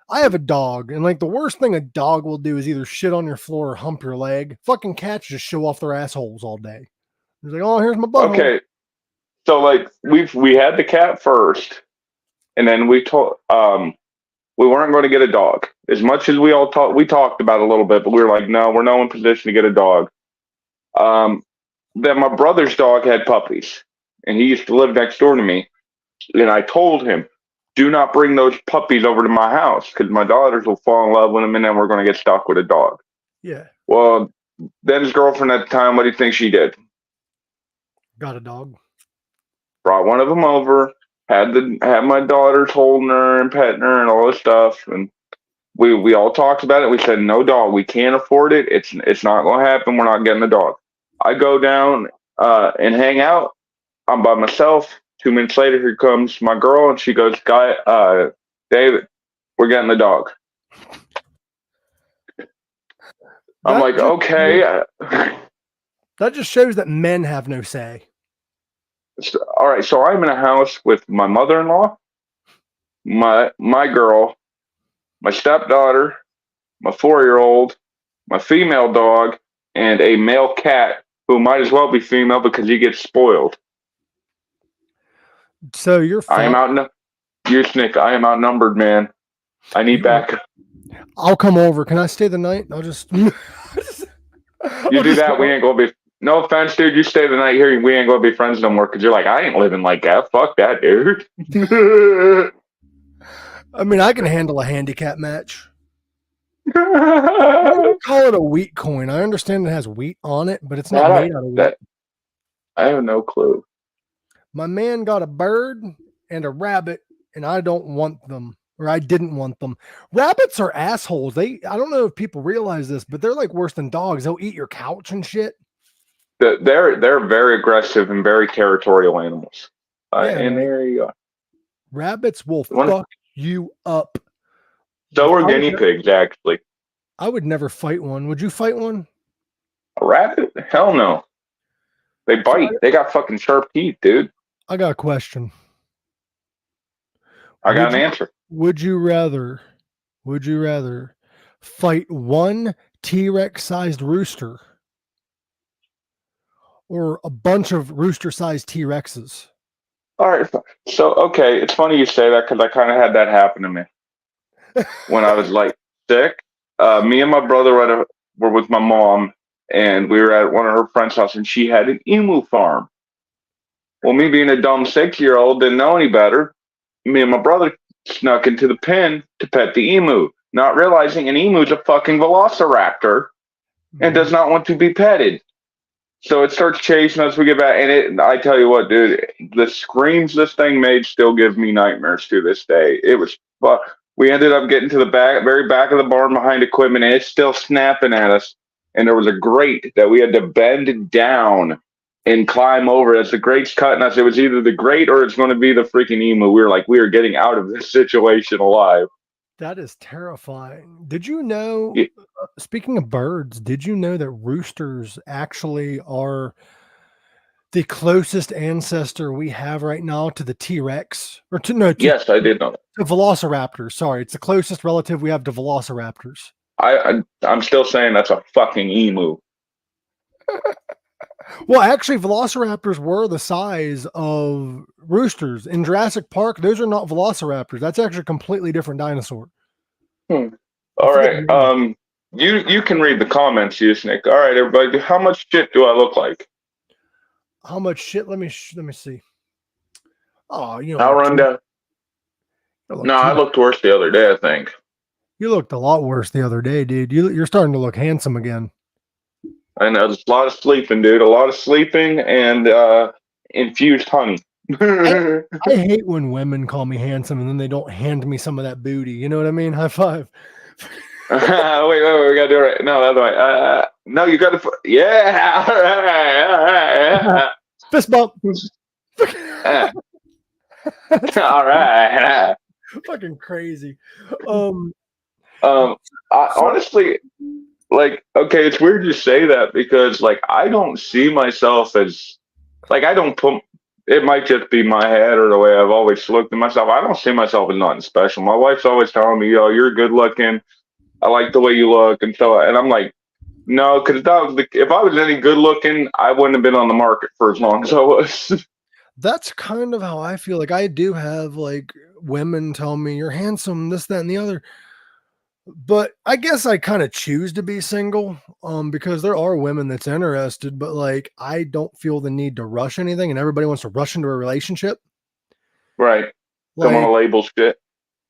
I have a dog, and like the worst thing a dog will do is either shit on your floor or hump your leg. Fucking cats just show off their assholes all day. It's like, oh, here's my butthole. Okay, so like we had the cat first, and then we weren't going to get a dog. As much as we talked about it a little bit, but we were like, no, we're not in position to get a dog. Then my brother's dog had puppies, and he used to live next door to me. And I told him, do not bring those puppies over to my house because my daughters will fall in love with them, and then we're going to get stuck with a dog. Yeah. Well, then his girlfriend at the time, what do you think she did? Got a dog. Brought one of them over, had my daughters holding her and petting her and all this stuff, and we all talked about it. We said, no dog, we can't afford it. It's not going to happen. We're not getting a dog. I go down and hang out. I'm by myself. 2 minutes later, here comes my girl, and she goes, David, we're getting the dog. I'm like, okay. That just shows that men have no say. All right, so I'm in a house with my mother-in-law, my girl, my stepdaughter, my 4-year-old, my female dog, and a male cat who might as well be female because he gets spoiled. So you're I am fucked. Usenick, I am outnumbered, man. I need backup. I'll come over. Can I stay the night? I'll just. You do that, we ain't gonna be. No offense, dude. You stay the night here, we ain't gonna be friends no more. Because you're like, I ain't living like that. Fuck that, dude. I mean, I can handle a handicap match. I call it a wheat coin. I understand it has wheat on it, but it's not made out of wheat. I have no clue. My man got a bird and a rabbit, and I don't want them. Or I didn't want them. Rabbits are assholes. I don't know if people realize this, but they're like worse than dogs. They'll eat your couch and shit. They're very aggressive and very territorial animals. And there you go. Rabbits will fuck you up. So are guinea pigs, actually. I would never fight one. Would you fight one? A rabbit? Hell no. They bite. They got fucking sharp teeth, dude. I got a question. I got an answer. Would you rather fight one T-Rex sized rooster or a bunch of rooster sized T-Rexes? All right. So, okay. It's funny you say that because I kind of had that happen to me when I was like sick. Me and my brother were with my mom, and we were at one of her friend's house, and she had an emu farm. Well, me being a dumb 6-year-old, didn't know any better. Me and my brother snuck into the pen to pet the emu, not realizing an emu's a fucking velociraptor and does not want to be petted. So it starts chasing us. We get back, and I tell you what, dude, the screams this thing made still give me nightmares to this day. It was fun. We ended up getting to the very back of the barn behind equipment, and it's still snapping at us. And there was a grate that we had to bend down and climb over. As the grate's cutting us, it was either the grate or it's going to be the freaking emu. We were like, we are getting out of this situation alive. That is terrifying. Did you know, speaking of birds, did you know that roosters actually are the closest ancestor we have right now to the T-Rex? Yes, I did know that. To velociraptors. Sorry, it's the closest relative we have to velociraptors. I'm still saying that's a fucking emu. Well, actually, velociraptors were the size of roosters. In Jurassic Park, those are not velociraptors. That's actually a completely different dinosaur. All right. You can read the comments, Usenick. All right, everybody. How much shit do I look like? How much shit? Let me see. Oh, I'll run down. No, I looked worse the other day, I think. You looked a lot worse the other day, dude. You're starting to look handsome again. I know, there's a lot of sleeping, dude. A lot of sleeping and infused honey. I hate when women call me handsome and then they don't hand me some of that booty. You know what I mean? High five. Wait, we gotta do it right. No, the other way. No, you gotta. Yeah. All right. Fist bump. All right. Fucking crazy. Honestly, like, okay, it's weird you say that because, like, I don't see myself as, like, I don't put. It might just be my head or the way I've always looked at myself. I don't see myself as nothing special. My wife's always telling me, "Yo, you're good looking. I like the way you look," and I'm like, no, because if I was any good looking, I wouldn't have been on the market for as long as I was. That's kind of how I feel. Like, I do have like women tell me you're handsome, this, that, and the other. But I guess I kind of choose to be single, because there are women that's interested, but like, I don't feel the need to rush anything, and everybody wants to rush into a relationship. Right. Don't want to label shit.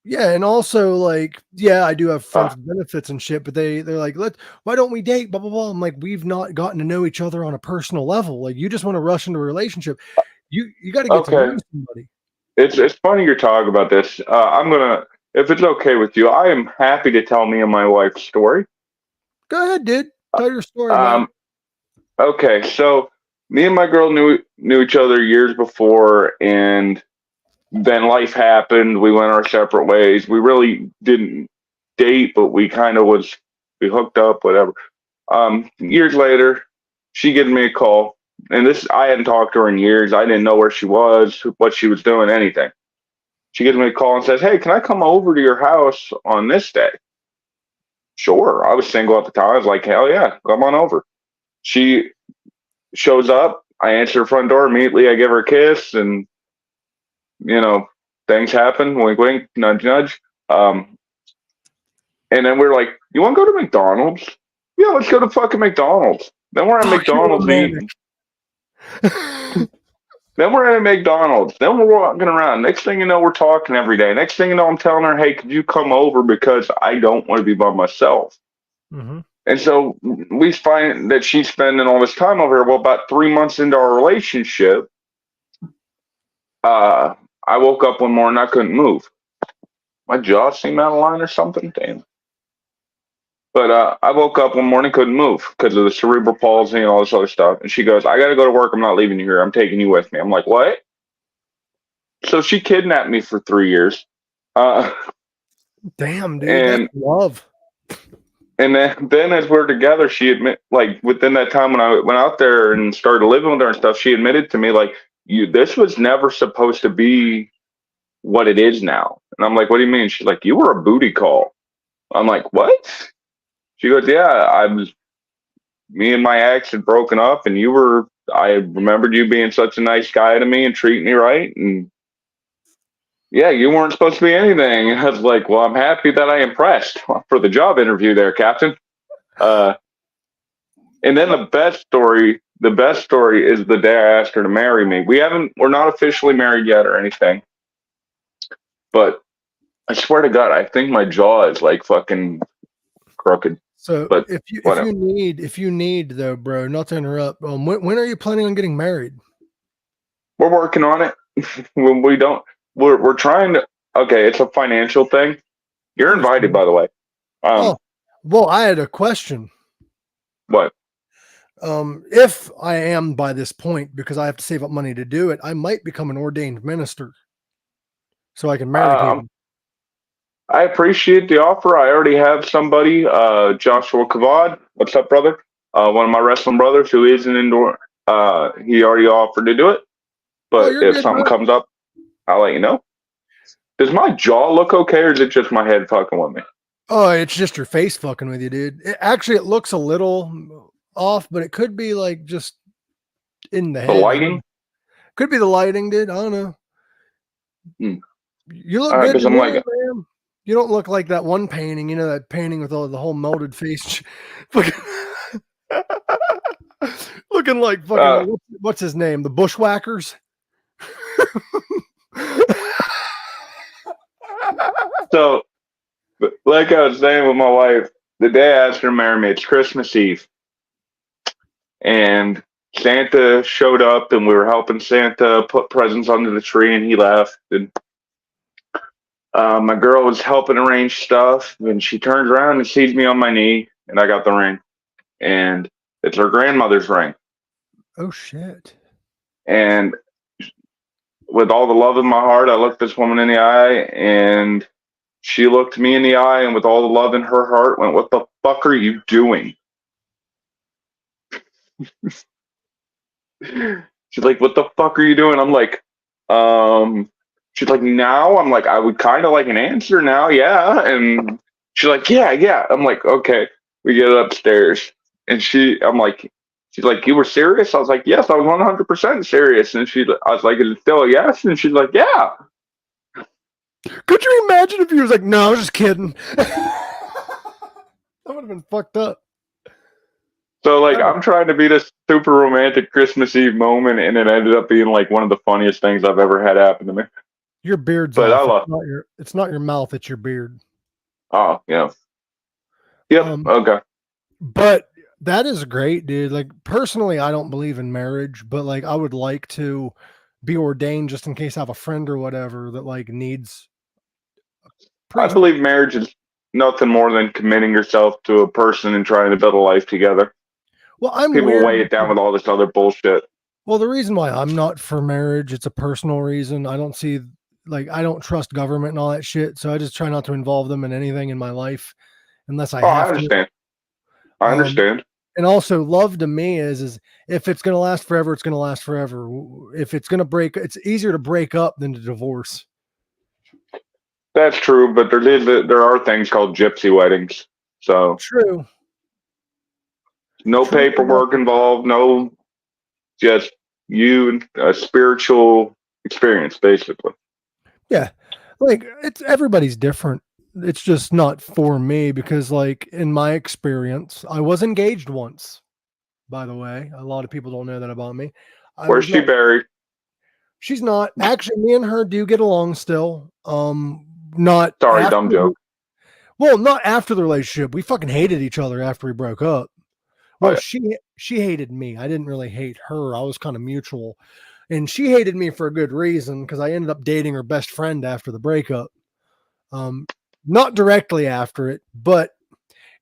Yeah, and also like, yeah, I do have friends with benefits and shit, but they're like, why don't we date? Blah blah blah. I'm like, we've not gotten to know each other on a personal level. Like, you just want to rush into a relationship. You got to get to know somebody. It's funny you're talking about this. I'm gonna, if it's okay with you, I am happy to tell me and my wife's story. Go ahead, dude. Tell your story. Okay, so me and my girl knew each other years before, and then life happened. We went our separate ways. We really didn't date, but we kind of we hooked up, whatever. Years later, she gives me a call, and I hadn't talked to her in years. I didn't know where she was, what she was doing, anything. She gives me a call and says, "Hey, can I come over to your house on this day?" Sure. I was single at the time. I was like, hell yeah, come on over. She shows up. I answer the front door immediately. I give her a kiss, and things happen. Wink, wink, nudge, nudge. And then we're like, "You want to go to McDonald's? Yeah, let's go to fucking McDonald's." Then we're at Fuck, you're McDonald's romantic. eating. Then we're at McDonald's. Then we're walking around. Next thing you know, we're talking every day. Next thing you know, I'm telling her, "Hey, could you come over because I don't want to be by myself." Mm-hmm. And so we find that she's spending all this time over here. Well, about 3 months into our relationship, I woke up one morning, I couldn't move. My jaw seemed out of line or something. Damn. But I woke up one morning, couldn't move because of the cerebral palsy and all this other stuff. And she goes, "I got to go to work. I'm not leaving you here. I'm taking you with me." I'm like, "What?" So she kidnapped me for 3 years. Damn, dude, And that's love. and then as we're together, she like within that time when I went out there and started living with her and stuff, she admitted to me like, this was never supposed to be what it is now. And I'm like, "What do you mean?" She's like, "You were a booty call." I'm like, "What?" She goes, "Yeah, me and my ex had broken up, and I remembered you being such a nice guy to me and treating me right, and yeah, you weren't supposed to be anything." I was like, "Well, I'm happy that I impressed for the job interview there, Captain." And then the best story is the day I asked her to marry me. We're not officially married yet or anything, but I swear to God, I think my jaw is like fucking crooked. So But if whatever. you need though, bro, not to interrupt. When are you planning on getting married? We're working on it. When we don't, we're trying to. Okay, it's a financial thing. You're invited, by the way. Oh, well, I had a question. What? If I am by this point, because I have to save up money to do it, I might become an ordained minister, so I can marry people. I appreciate the offer. I already have somebody, Joshua Kavad. What's up, brother? One of my wrestling brothers who is an indoor. He already offered to do it. But if something comes up, I'll let you know. Does my jaw look okay, or is it just my head fucking with me? Oh, it's just your face fucking with you, dude. It looks a little off, but it could be like just in the head. The lighting? Could be the lighting, dude. I don't know. You look good to me, man. You don't look like that one painting, that painting with the whole melted face. Looking like fucking, what's his name? The Bushwhackers? So, like I was saying with my wife, the day I asked her to marry me, it's Christmas Eve. And Santa showed up, and we were helping Santa put presents under the tree, and he left. And my girl was helping arrange stuff, and she turns around and sees me on my knee, and I got the ring. And it's her grandmother's ring. Oh, shit. And with all the love in my heart, I looked this woman in the eye, and she looked me in the eye, and with all the love in her heart, went, "What the fuck are you doing?" She's like, "What the fuck are you doing?" I'm like, she's like, "Now?" I'm like, "I would kind of like an answer now, yeah." And she's like, "Yeah." I'm like, "Okay." We get upstairs, and she's like, "You were serious?" I was like, "Yes, I was 100% serious." And I was like, "Is it still a yes?" And she's like, "Yeah." Could you imagine if he was like, "No, I was just kidding"? That would have been fucked up. So, like, I'm trying to be this super romantic Christmas Eve moment, and it ended up being like one of the funniest things I've ever had happen to me. Your beard's but off. It's not your mouth, it's your beard. Oh, yeah. Yep. Okay. But that is great, dude. Like, personally, I don't believe in marriage, but like, I would like to be ordained just in case I have a friend or whatever that like needs. I believe marriage is nothing more than committing yourself to a person and trying to build a life together. Well, people weigh it down with all this other bullshit. Well, the reason why I'm not for marriage, it's a personal reason. I don't trust government and all that shit. So I just try not to involve them in anything in my life unless I have to. I understand. And also, love to me is if it's going to last forever, it's going to last forever. If it's going to break, it's easier to break up than to divorce. That's true, but there are things called gypsy weddings. So true. No paperwork involved. No just you and a spiritual experience, basically. Yeah. Like everybody's different. It's just not for me because like in my experience, I was engaged once, by the way. A lot of people don't know that about me. I Where's was she not buried? She's not. Actually, me and her do get along still. Not Sorry, after dumb joke. well, not after the relationship. We fucking hated each other after we broke up. Oh, Well, yeah. she hated me. I didn't really hate her. I was kind of mutual. And she hated me for a good reason because I ended up dating her best friend after the breakup. Um, not directly after it, but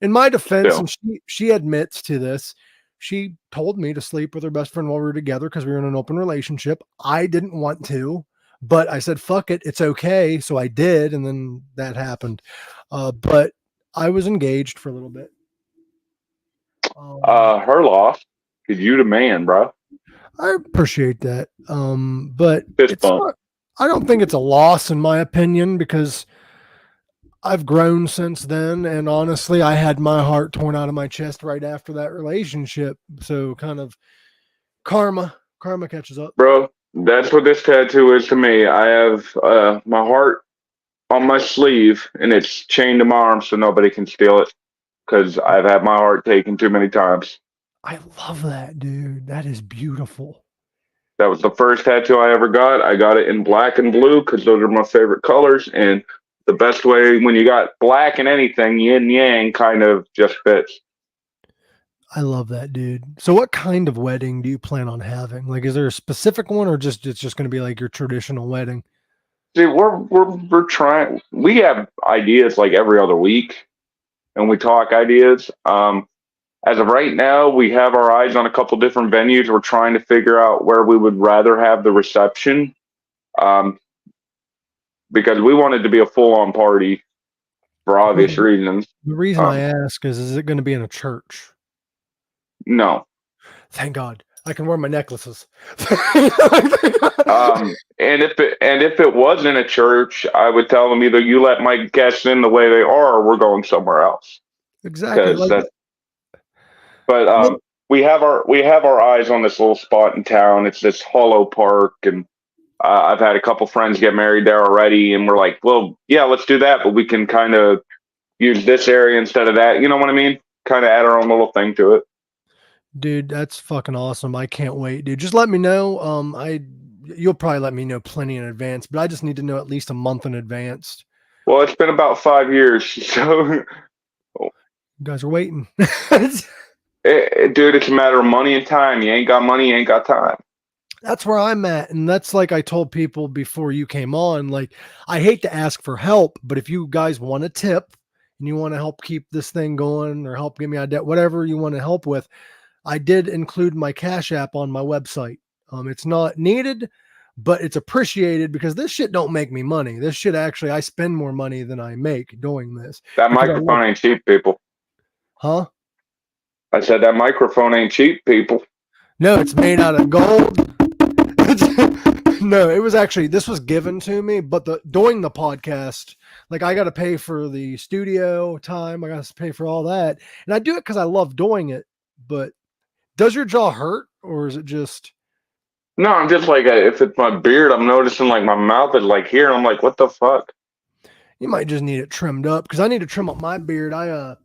in my defense, Still. and she admits to this, she told me to sleep with her best friend while we were together because we were in an open relationship. I didn't want to, but I said, fuck it, it's okay. So I did, and then that happened. But I was engaged for a little bit. Her loss, because you the man, bro. I appreciate that. But Fist it's bump. not, I don't think it's a loss in my opinion because I've grown since then. And honestly, I had my heart torn out of my chest right after that relationship. So kind of karma catches up. Bro, that's what this tattoo is to me. I have my heart on my sleeve, and it's chained to my arm so nobody can steal it, because I've had my heart taken too many times. I love that, dude. That is beautiful. That was the first tattoo I ever got. I got it in black and blue because those are my favorite colors. And the best way when you got black and anything, yin yang kind of just fits. I love that, dude. So what kind of wedding do you plan on having? Like, is there a specific one or just it's just going to be like your traditional wedding? See, we're trying. We have ideas like every other week, and we talk ideas. As of right now, we have our eyes on a couple different venues. We're trying to figure out where we would rather have the reception, um, because we want it to be a full-on party for obvious Well, reasons. the reason I ask is it going to be in a church? No. Thank God. I can wear my necklaces. And if it was in a church, I would tell them either you let my guests in the way they are, or we're going somewhere else. Exactly. Like, But we have our eyes on this little spot in town. It's this hollow park, and I've had a couple friends get married there already, and we're like, well, yeah, let's do that, but we can kind of use this area instead of that. You know what I mean? Kind of add our own little thing to it. dude, that's fucking awesome. I can't wait, dude. Just let me know. You'll probably let me know plenty in advance, but I just need to know at least a month in advance. Well, it's been about 5 years, so You guys are waiting. dude, it's a matter of money and time. You ain't got money, you ain't got time. That's where I'm at. And that's like I told people before you came on, like, I hate to ask for help, but if you guys want a tip and you want to help keep this thing going or help get me out of debt, whatever you want to help with, I did include my Cash App on my website. It's not needed, but it's appreciated because this shit don't make me money. This shit actually, I spend more money than I make doing this. That microphone ain't cheap, people. Huh? I said that microphone ain't cheap, people. No, it's made out of gold. No, it was actually, this was given to me, but doing the podcast, like I got to pay for the studio time. I got to pay for all that. And I do it because I love doing it. But does your jaw hurt or is it just? No, I'm just like, if it's my beard, I'm noticing like my mouth is like here. And I'm like, what the fuck? You might just need it trimmed up because I need to trim up my beard. I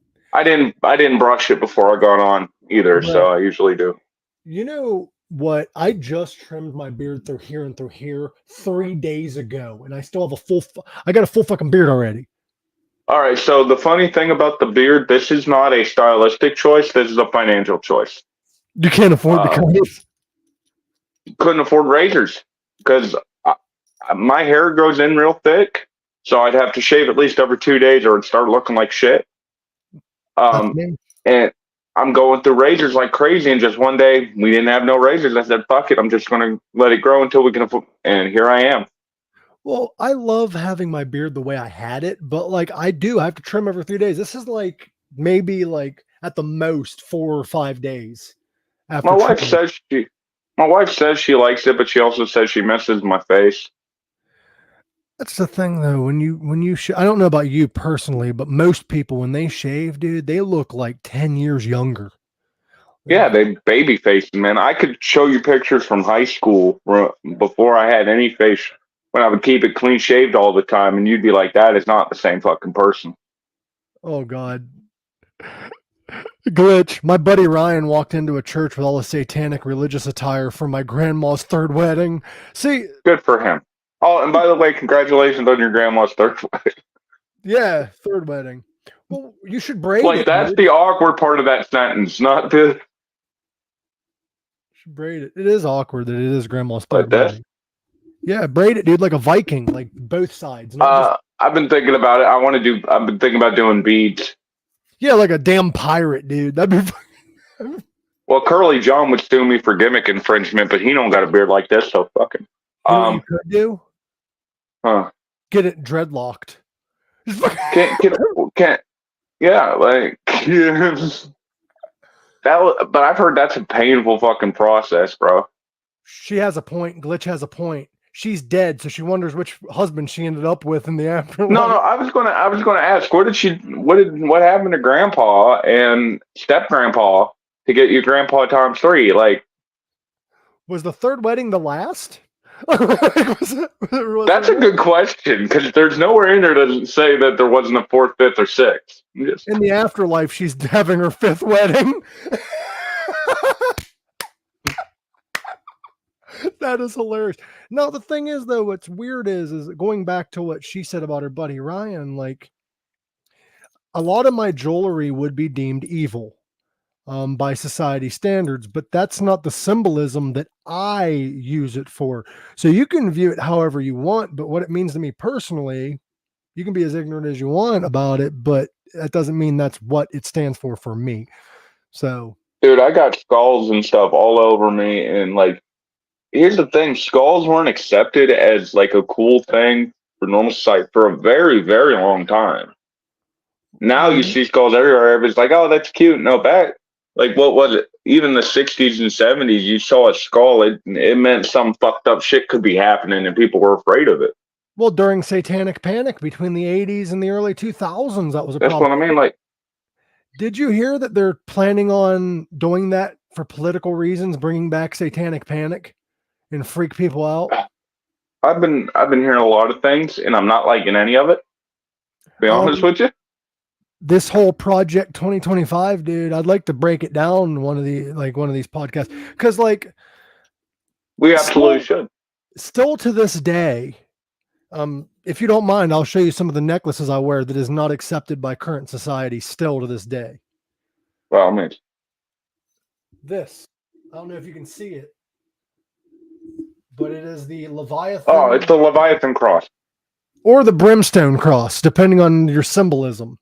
didn't brush it before I got on either. Right. So I usually do. You know what? I just trimmed my beard through here and through here 3 days ago, and I still have I got a full fucking beard already. All right. So the funny thing about the beard, this is not a stylistic choice. This is a financial choice. You can't afford the colors. Couldn't afford razors because my hair grows in real thick. So I'd have to shave at least every 2 days or it'd start looking like shit. And I'm going through razors like crazy. And just one day we didn't have no razors. I said, fuck it. I'm just going to let it grow until we can afford. And here I am. Well, I love having my beard the way I had it, but like I have to trim every 3 days. This is like maybe like at the most 4 or 5 days. After My wife says she likes it, but she also says she misses my face. That's the thing though. When you I don't know about you personally, but most people when they shave, dude, they look like 10 years younger. Yeah, they baby faced me, man. I could show you pictures from high school before I had any face, when I would keep it clean shaved all the time, and you'd be like, that is not the same fucking person. Oh God. Glitch. My buddy Ryan walked into a church with all the satanic religious attire for my grandma's third wedding. See, Good for him. Oh, and by the way, congratulations on your grandma's third wedding. yeah, third wedding. Well, you should braid Like, it. that's Dude. the awkward part of that sentence, not the. You should braid it. It is awkward that it is grandma's Like third that. wedding. Yeah, braid it, dude, like a Viking, like both sides. Not just, I've been thinking about it. I've been thinking about doing beads. yeah, like a damn pirate, dude. That'd be fucking. Well, Curly John would sue me for gimmick infringement, but he don't got a beard like this, so fucking. You know what you could do? Huh? Get it dreadlocked. Can't. Yeah, like that. But I've heard that's a painful fucking process, bro. She has a point. Glitch has a point. She's dead, so she wonders which husband she ended up with in the afterlife. No, I was gonna ask, what happened to Grandpa and step Grandpa to get you Grandpa times 3? Like, was the third wedding the last? Was that's a good question, because there's nowhere in there to say that there wasn't a 4th, 5th, or 6th. In the afterlife, she's having her 5th wedding. That is hilarious. No, the thing is, though, what's weird is going back to what she said about her buddy Ryan, like, a lot of my jewelry would be deemed evil by society standards, but that's not the symbolism that I use it for. So you can view it however you want, but what it means to me personally, you can be as ignorant as you want about it, but that doesn't mean that's what it stands for me. So, dude, I got skulls and stuff all over me, and like, here's the thing: skulls weren't accepted as like a cool thing for normal society for a very, very long time. Now you see skulls everywhere. Everybody's like, "Oh, that's cute." No, back like what was it? Even the 60s and 70s, you saw a skull, it meant some fucked up shit could be happening, and people were afraid of it. well, during Satanic Panic between the 80s and the early 2000s, that was a That's problem. what I mean. Like, did you hear that they're planning on doing that for political reasons, bringing back Satanic Panic and freak people out? I've been hearing a lot of things, and I'm not liking any of it. To be honest with you. This whole Project 2025, dude, I'd like to break it down in one of these podcasts, because like we absolutely should. Still to this day, if you don't mind, I'll show you some of the necklaces I wear that is not accepted by current society still to this day. Well, I mean, this, I don't know if you can see it, but it is the Leviathan. Oh, it's the Leviathan cross. Or the Brimstone cross, depending on your symbolism.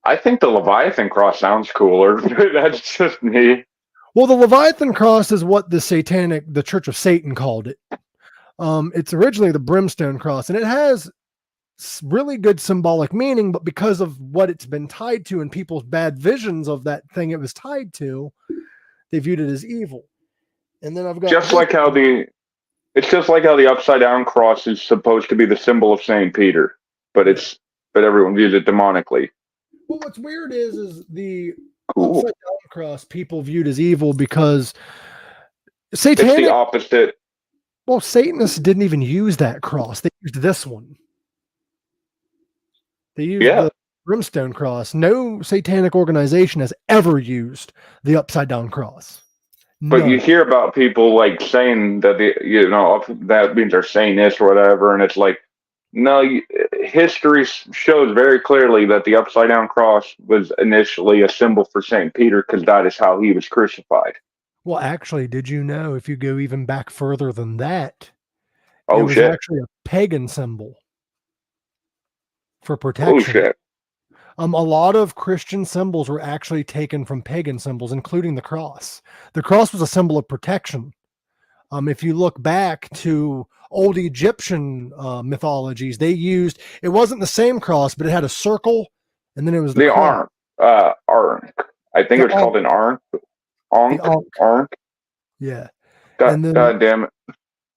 I think the Leviathan cross sounds cooler. That's just me. Well, the Leviathan cross is what the Church of Satan called it. It's originally the Brimstone cross, and it has really good symbolic meaning, but because of what it's been tied to and people's bad visions of that thing it was tied to, they viewed it as evil. And then I've got it's just like how the upside down cross is supposed to be the symbol of Saint Peter, but everyone views it demonically. Well, what's weird is the upside down cross people viewed as evil because Satanic. It's the opposite. Well, Satanists didn't even use that cross. They used this one. They used the Brimstone cross. No satanic organization has ever used the upside down cross. But you hear about people like saying that that means they're Satanists or whatever, and it's like, no, history shows very clearly that the upside down cross was initially a symbol for Saint Peter, because that is how he was crucified. Well, actually, did you know, if you go even back further than that, it was actually a pagan symbol for protection. Oh shit. A lot of Christian symbols were actually taken from pagan symbols, including the cross. The cross was a symbol of protection. If you look back to old Egyptian mythologies, it wasn't the same cross, but it had a circle, and then it was the Ankh. I think it was called an Ankh. Ankh. Yeah. God damn it.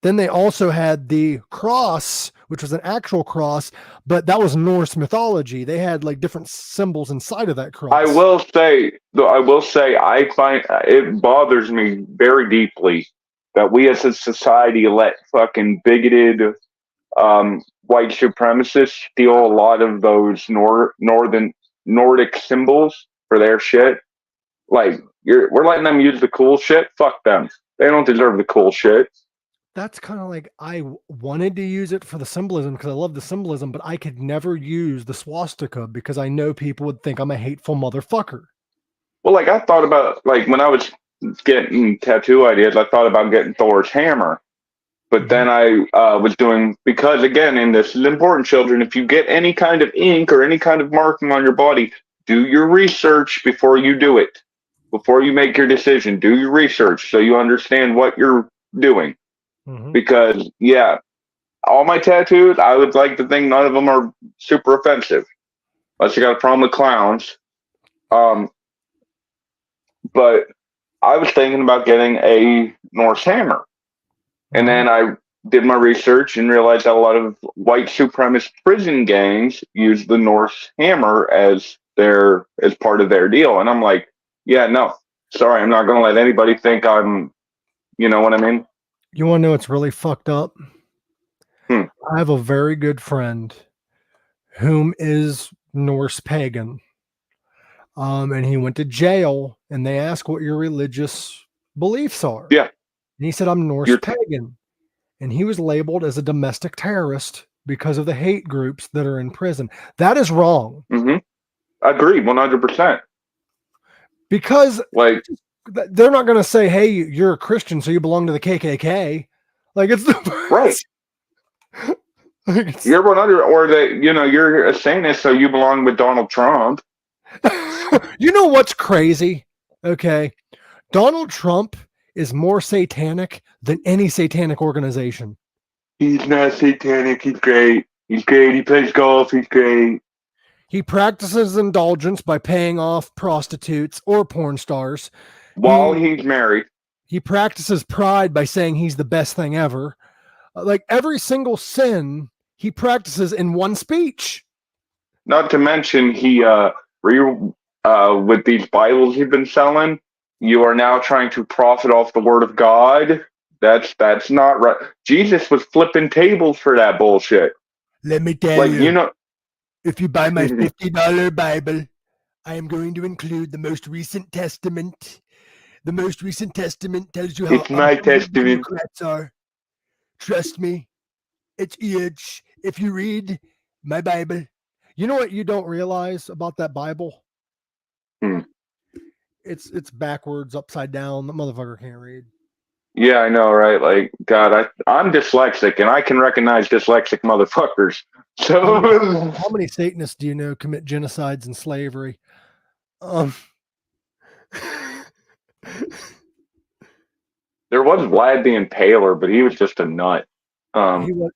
Then they also had the cross, which was an actual cross, but that was Norse mythology. They had like different symbols inside of that cross. I will say, I find it bothers me very deeply that we as a society let fucking bigoted white supremacists steal a lot of those northern Nordic symbols for their shit. Like we're letting them use the cool shit. Fuck them. They don't deserve the cool shit. That's kind of like I wanted to use it for the symbolism because I love the symbolism, but I could never use the swastika because I know people would think I'm a hateful motherfucker. Well, like I thought about like when I was getting tattoo ideas, I thought about getting Thor's hammer. But then I was doing, because again, and this is important, children, if you get any kind of ink or any kind of marking on your body, do your research before you do it. Before you make your decision, do your research so you understand what you're doing. Mm-hmm. Because, yeah, all my tattoos, I would like to think none of them are super offensive. Unless you got a problem with clowns. But I was thinking about getting a Norse hammer. And then I did my research and realized that a lot of white supremacist prison gangs use the Norse hammer as part of their deal. And I'm like, yeah, no, sorry, I'm not going to let anybody think I'm, you know what I mean? You want to know what's really fucked up? I have a very good friend whom is Norse pagan. And he went to jail and they asked what your religious beliefs are. Yeah. And he said, I'm Norse pagan. And he was labeled as a domestic terrorist because of the hate groups that are in prison. That is wrong. Mm-hmm. Agreed, 100%. Because like they're not going to say, hey, you're a Christian, so you belong to the KKK. Like it's the right. You're 100, or that, you know, you're a Satanist, so you belong with Donald Trump. You know what's crazy? Okay. Donald Trump is more satanic than any satanic organization. He's not satanic. He's great. He's great. He plays golf. He's great. He practices indulgence by paying off prostitutes or porn stars. While he's married. He practices pride by saying he's the best thing ever. Like every single sin he practices in one speech. Not to mention with these Bibles he's been selling, you are now trying to profit off the word of God. That's not right. Jesus was flipping tables for that bullshit. Let me tell you, if you buy my $50 Bible, I am going to include the most recent testament. The most recent testament tells you how it's my testament. Democrats are. Trust me, it's huge. If you read my Bible, you know what you don't realize about that Bible? It's backwards, upside down. The motherfucker can't read. Yeah, I know, right? Like, God, I'm dyslexic, and I can recognize dyslexic motherfuckers. So, how many Satanists do you know commit genocides and slavery? There was Vlad the Impaler, but he was just a nut.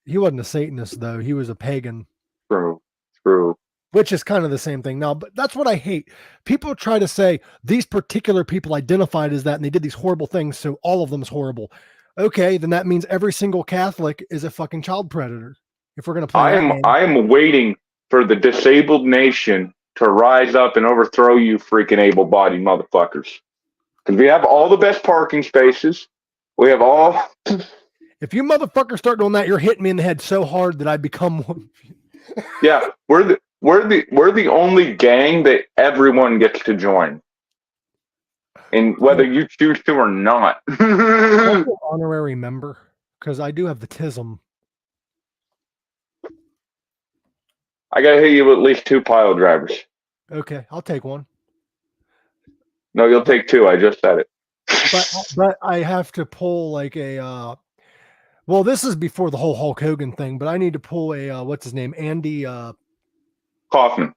He wasn't a Satanist, though. He was a pagan. True. Which is kind of the same thing now, but that's what I hate. People try to say these particular people identified as that and they did these horrible things, so all of them is horrible. Okay, then that means every single Catholic is a fucking child predator. If we're going to play I am waiting for the disabled nation to rise up and overthrow you freaking able-bodied motherfuckers. Because we have all the best parking spaces. We have all... If you motherfuckers start doing that, you're hitting me in the head so hard that I become one. Yeah, we're the only gang that everyone gets to join, and whether you choose to or not. I'm an honorary member because I do have the tism. I gotta hit you with at least 2 pile drivers. Okay, I'll take one. No, you'll take 2. I just said it. But I have to pull like a. Well, this is before the whole Hulk Hogan thing, but I need to pull a what's his name, Andy Kaufman.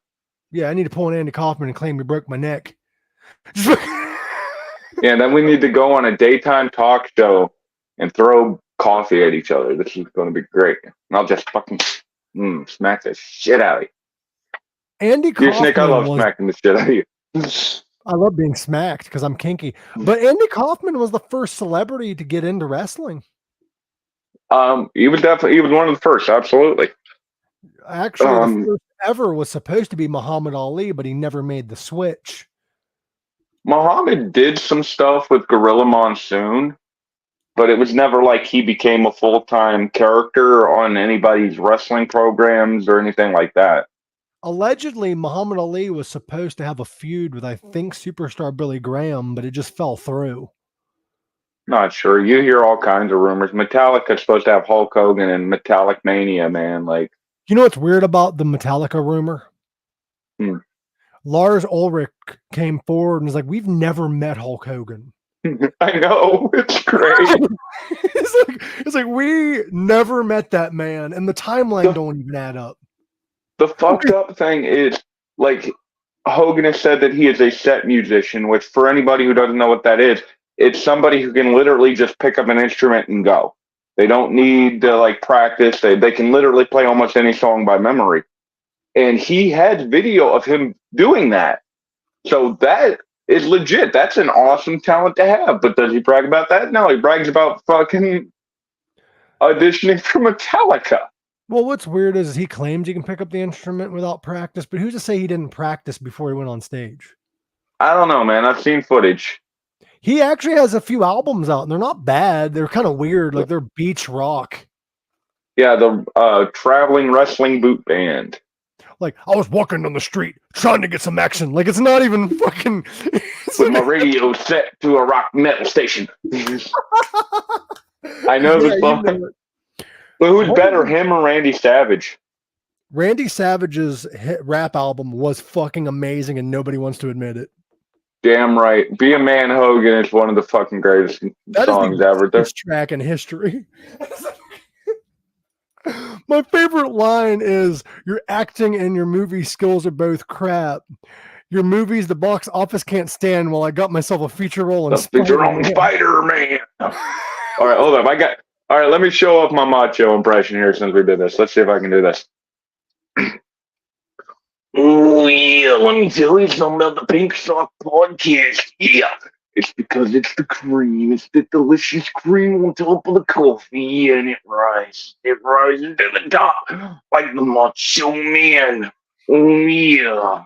Yeah, I need to pull an Andy Kaufman and claim he broke my neck. Yeah, and then we need to go on a daytime talk show and throw coffee at each other. This is going to be great. And I'll just fucking smack the shit out of you. Andy Kaufman. Nick, I love smacking the shit out of you. I love being smacked because I'm kinky. But Andy Kaufman was the first celebrity to get into wrestling. He was one of the first, absolutely. Actually, the first ever was supposed to be Muhammad Ali, but he never made the switch. Muhammad did some stuff with Gorilla Monsoon, but it was never like he became a full-time character on anybody's wrestling programs or anything like that. Allegedly, Muhammad Ali was supposed to have a feud with, I think, superstar Billy Graham, but it just fell through. Not sure. You hear all kinds of rumors. Metallica's supposed to have Hulk Hogan and Metallic Mania, man. Like, you know what's weird about the Metallica rumor? Lars Ulrich came forward and was like, "We've never met Hulk Hogan." I know, it's great. it's like we never met that man, and the timeline don't even add up. The fucked up thing is, like, Hogan has said that he is a set musician, which for anybody who doesn't know what that is, it's somebody who can literally just pick up an instrument and go. They don't need to like practice. They can literally play almost any song by memory. And he had video of him doing that. So that is legit. That's an awesome talent to have. But does he brag about that? No, he brags about fucking auditioning for Metallica. Well, what's weird is he claims he can pick up the instrument without practice, but who's to say he didn't practice before he went on stage? I don't know, man. I've seen footage. He actually has a few albums out, and they're not bad. They're kind of weird, like they're beach rock. Yeah, the Traveling Wrestling Boot Band. Like, I was walking down the street trying to get some action. Like, it's not even fucking... With my radio set to a rock metal station. I know this song. But who's better, him or Randy Savage? Randy Savage's hit rap album was fucking amazing, and nobody wants to admit it. Damn right. Be a Man Hogan is one of the fucking greatest songs ever. This track in history. My favorite line is, "Your acting and your movie skills are both crap. Your movies, the box office can't stand. While I got myself a feature role in Spider-Man. All right, hold up. All right, let me show off my macho impression here since we did this. Let's see if I can do this. Oh, yeah, let me tell you something about the Pink Sock Podcast. Yeah, it's because it's the cream. It's the delicious cream on top of the coffee, and it rises. It rises to the top like the Macho Man. Oh, yeah.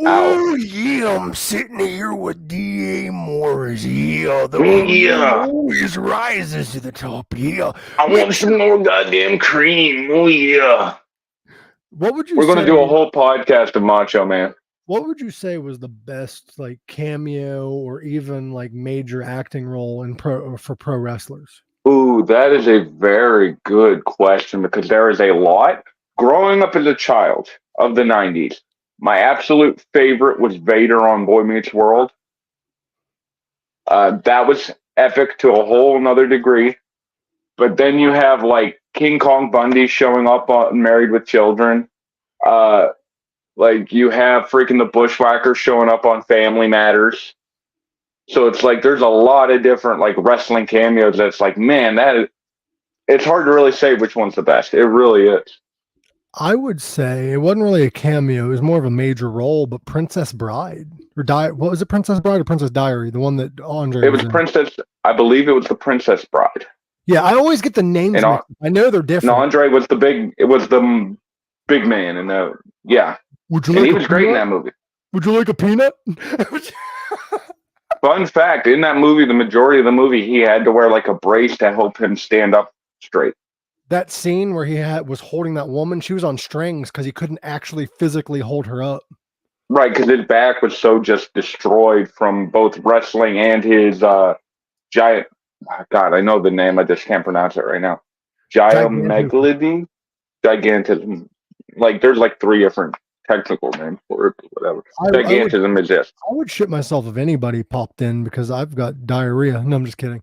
Oh, yeah, I'm sitting here with D.A. Morris. Yeah, always rises to the top. Yeah. I want some more goddamn cream. Oh, yeah. What would you We're going to do a whole podcast of Macho Man. What would you say was the best, like, cameo or even, like, major acting role for pro wrestlers? Ooh, that is a very good question because there is a lot. Growing up as a child of the 90s, my absolute favorite was Vader on Boy Meets World. That was epic to a whole nother degree. But then you have like King Kong Bundy showing up on Married with Children. Like you have freaking the Bushwhackers showing up on Family Matters. So it's like there's a lot of different like wrestling cameos that's like, man, it's hard to really say which one's the best. It really is. I would say it wasn't really a cameo. It was more of a major role, but Princess Bride what was it, Princess Bride or Princess Diary? The one that Andre It was Princess. I believe it was the Princess Bride. Yeah, I always get the names. I know they're different. And Andre was the big man, and yeah. He was great in that movie. Would you like a peanut? Fun fact: in that movie, the majority of the movie, he had to wear like a brace to help him stand up straight. That scene where he was holding that woman, she was on strings because he couldn't actually physically hold her up. Right, because his back was so just destroyed from both wrestling and his giant. God, I know the name. I just can't pronounce it right now. Gigantism. Like, there's like 3 different technical names for it, whatever. Gigantism exists. I would shit myself if anybody popped in because I've got diarrhea. No, I'm just kidding.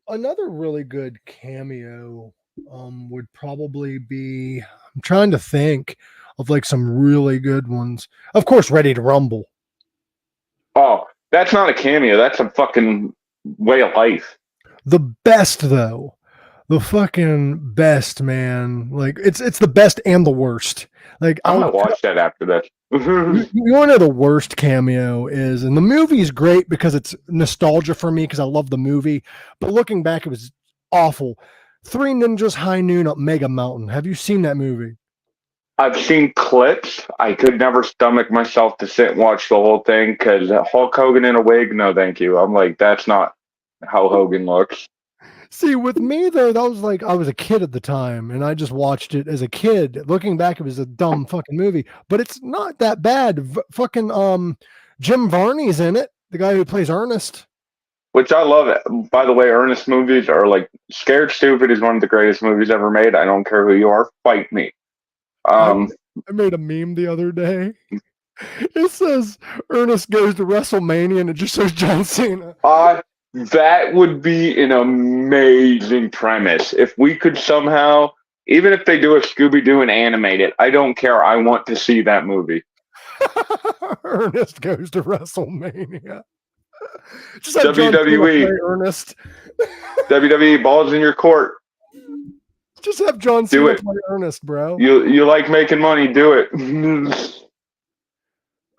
Another really good cameo would probably be, I'm trying to think of like some really good ones. Of course, Ready to Rumble. Oh, that's not a cameo. That's a fucking way of life. The best, though. The fucking best, man. Like, it's the best and the worst. Like I might watch that after this. you want to know the worst cameo is, and the movie is great because it's nostalgia for me because I love the movie. But looking back, it was awful. Three Ninjas High Noon up Mega Mountain. Have you seen that movie? I've seen clips. I could never stomach myself to sit and watch the whole thing because Hulk Hogan in a wig, no thank you. I'm like, that's not how Hogan looks. See, with me though, that was like I was a kid at the time, and I just watched it as a kid. Looking back, it was a dumb fucking movie, but it's not that bad. Fucking Jim Varney's in it, the guy who plays Ernest. Which I love it. By the way, Ernest movies are like Scared Stupid is one of the greatest movies ever made. I don't care who you are, fight me. I made a meme the other day. It says Ernest goes to WrestleMania, and it just says John Cena. That would be an amazing premise. If we could somehow, even if they do a Scooby-Doo and animate it, I don't care. I want to see that movie. Ernest goes to WrestleMania. Just have WWE. John Cena play Ernest. WWE, balls in your court. Just have John Cena play Ernest, bro. You like making money, do it.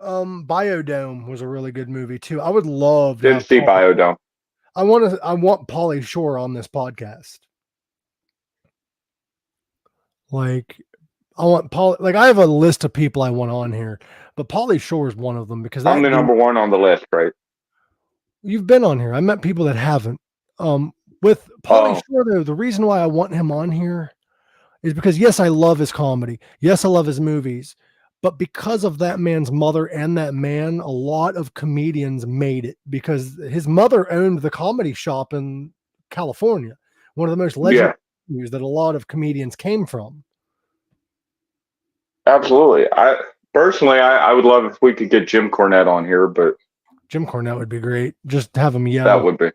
Biodome was a really good movie too. I would love to Didn't see Biodome. I want Pauly Shore on this podcast. Like I want Pauly, like I have a list of people I want on here, but Pauly Shore is one of them because I'm the number one on the list, right? You've been on here. I met people that haven't. With Pauly Shore, though, the reason why I want him on here is because, yes, I love his comedy. Yes, I love his movies. But because of that man's mother and that man, a lot of comedians made it because his mother owned the comedy shop in California, one of the most legendary venues that a lot of comedians came from. Absolutely. I would love if we could get Jim Cornette on here, but Jim Cornette would be great. Just have him yell. That would be.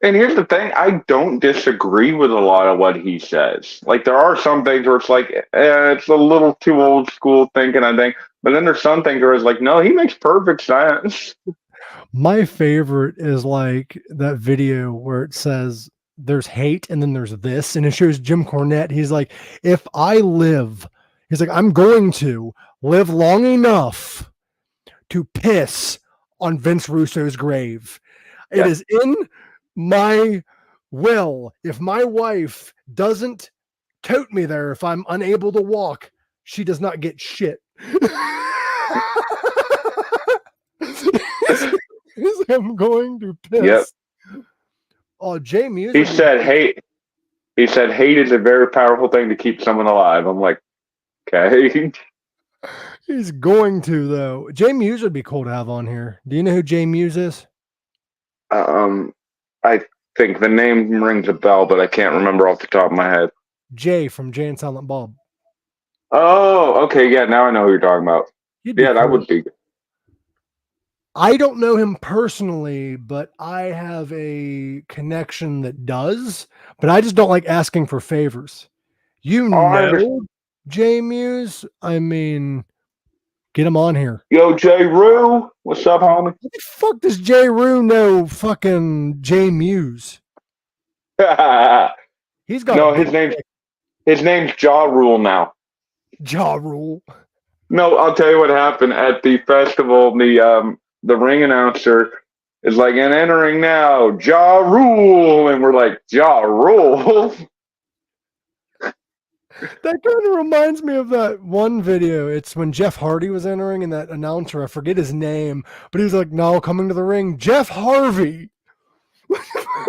And here's the thing, I don't disagree with a lot of what he says. Like, there are some things where it's like, it's a little too old school thinking, I think. But then there's some things where it's like, no, he makes perfect sense. My favorite is like that video where it says there's hate and then there's this, and it shows Jim Cornette. He's like, if I live, he's like, I'm going to live long enough to piss on Vince Russo's grave. It is in my will. If my wife doesn't tote me there, if I'm unable to walk, she does not get shit. I'm going to piss. Yep. Oh, Jay Music. He said hate is a very powerful thing to keep someone alive. I'm like, okay. He's going to, though. Jay Muse would be cool to have on here. Do you know who Jay Muse is? I think the name rings a bell, but I can't remember off the top of my head. Jay from Jay and Silent Bob. Oh, okay. Yeah, now I know who you're talking about. Yeah, that would be good. I don't know him personally, but I have a connection that does, but I just don't like asking for favors. You know Jay Muse? I mean, get him on here. Yo, Jay Rue. What's up, homie? What the fuck does Jay Rue know fucking Jay Muse? He's got his name's Ja Rule now. Ja Rule. No, I'll tell you what happened at the festival. The ring announcer is like, and entering now, Ja Rule, and we're like, Ja Rule. That kind of reminds me of that one video. It's when Jeff Hardy was entering, and that announcer, I forget his name, but he was like, "Now coming to the ring, Jeff Harvey."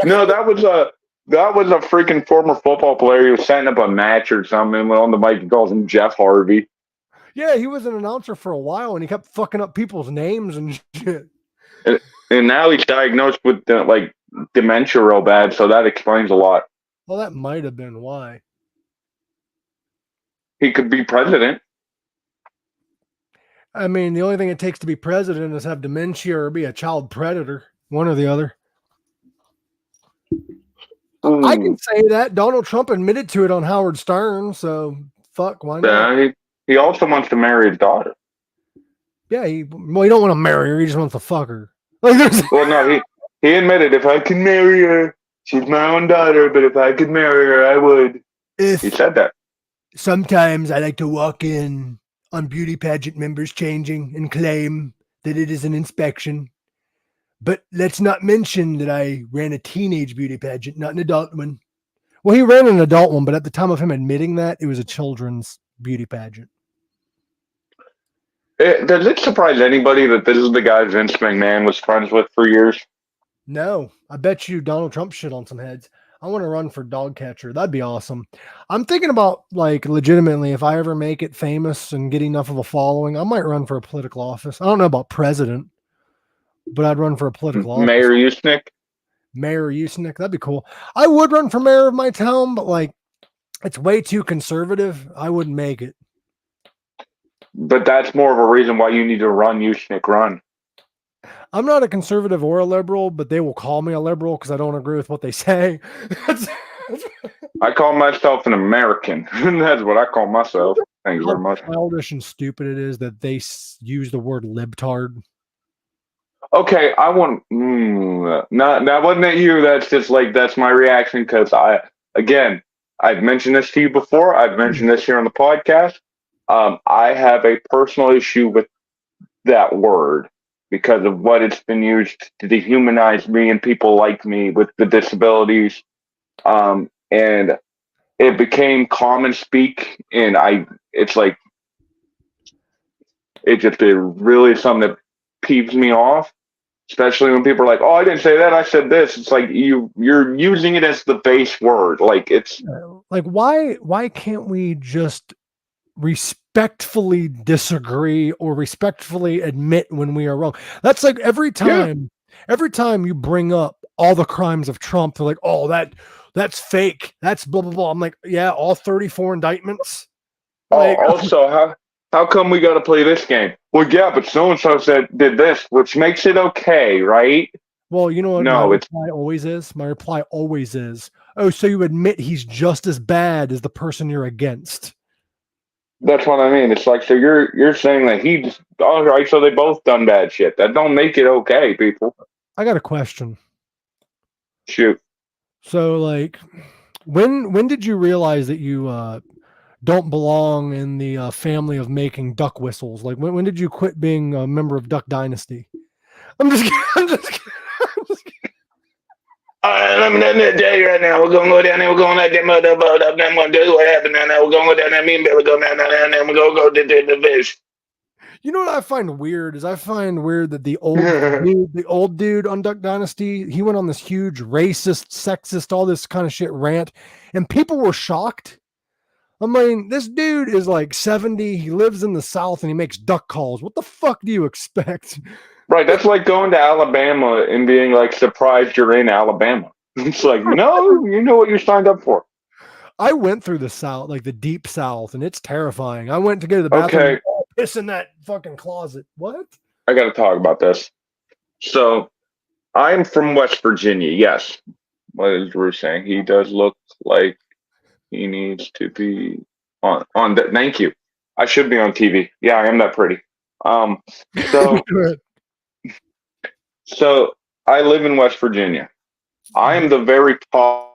No, that was a freaking former football player. He was setting up a match or something, and went on the mic and calls him Jeff Harvey. Yeah, he was an announcer for a while, and he kept fucking up people's names and shit. And now he's diagnosed with dementia real bad, so that explains a lot. Well, that might have been why. He could be president. I mean, the only thing it takes to be president is have dementia or be a child predator, one or the other. I can say that. Donald Trump admitted to it on Howard Stern, so fuck, why not? Yeah, he also wants to marry his daughter. Yeah, he don't want to marry her. He just wants to fuck her. Well, no, he admitted, if I can marry her, she's my own daughter, but if I could marry her, I would. He said that. Sometimes I like to walk in on beauty pageant members changing and claim that it is an inspection. But let's not mention that I ran a teenage beauty pageant, not an adult one. Well, he ran an adult one, but at the time of him admitting that, it was a children's beauty pageant. Does it surprise anybody that this is the guy Vince McMahon was friends with for years? No, I bet you Donald Trump shit on some heads. I want to run for dog catcher. That'd be awesome. I'm thinking about, like, legitimately, if I ever make it famous and get enough of a following, I might run for a political office. I don't know about president, but I'd run for a political office. Mayor Usenick? Mayor Usenick, that'd be cool. I would run for mayor of my town, but like, it's way too conservative. I wouldn't make it. But that's more of a reason why you need to run Usenick run. I'm not a conservative or a liberal, but they will call me a liberal because I don't agree with what they say. I call myself an American. That's what I call myself. Thank you very much. How childish and stupid it is that they use the word libtard. Okay, I want not that wasn't at you. That's just like that's my reaction because I've mentioned this to you before. I've mentioned this here on the podcast. I have a personal issue with that word because of what it's been used to dehumanize me and people like me with the disabilities. And it became common speak, and it's like it just it really is something that peeves me off. Especially when people are like, "Oh, I didn't say that. I said this." It's like you're using it as the base word. Like it's like why can't we just respectfully disagree or respectfully admit when we are wrong? That's like every time you bring up all the crimes of Trump, they're like, "Oh, that's fake. That's blah blah blah." I'm like, "Yeah, all 34 indictments." Like, also, how come we got to play this game? Well, yeah, but so and so did this, which makes it okay, right? Well, you know what No, my reply always is? My reply always is, "Oh, so you admit he's just as bad as the person you're against." That's what I mean. It's like, so you're saying that he just, all right, so they both done bad shit. That don't make it okay, people. I got a question. Shoot. So, like, when did you realize that you don't belong in the family of making duck whistles? Like, when did you quit being a member of Duck Dynasty? I'm just kidding. I'm just kidding. All right, let me tell you right now. We're gonna go down there. We're gonna let them mother up. Then we're gonna do what happened down there. We're gonna go down there. Me and Billy go down there, and then we're gonna go to the fish. You know what I find weird is that the old dude on Duck Dynasty, he went on this huge racist, sexist, all this kind of shit rant, and people were shocked. I mean, this dude is like 70. He lives in the South and he makes duck calls. What the fuck do you expect? Right, that's like going to Alabama and being like surprised you're in Alabama. It's like, no, you know what you signed up for. I went through the South, like the deep South, and it's terrifying. I went to go to the bathroom. Okay. Piss in that fucking closet. What? I got to talk about this. So, I'm from West Virginia. Yes. What is Drew saying? He does look like he needs to be on that. Thank you. I should be on TV. Yeah, I am that pretty. So I live in West Virginia. I am the very top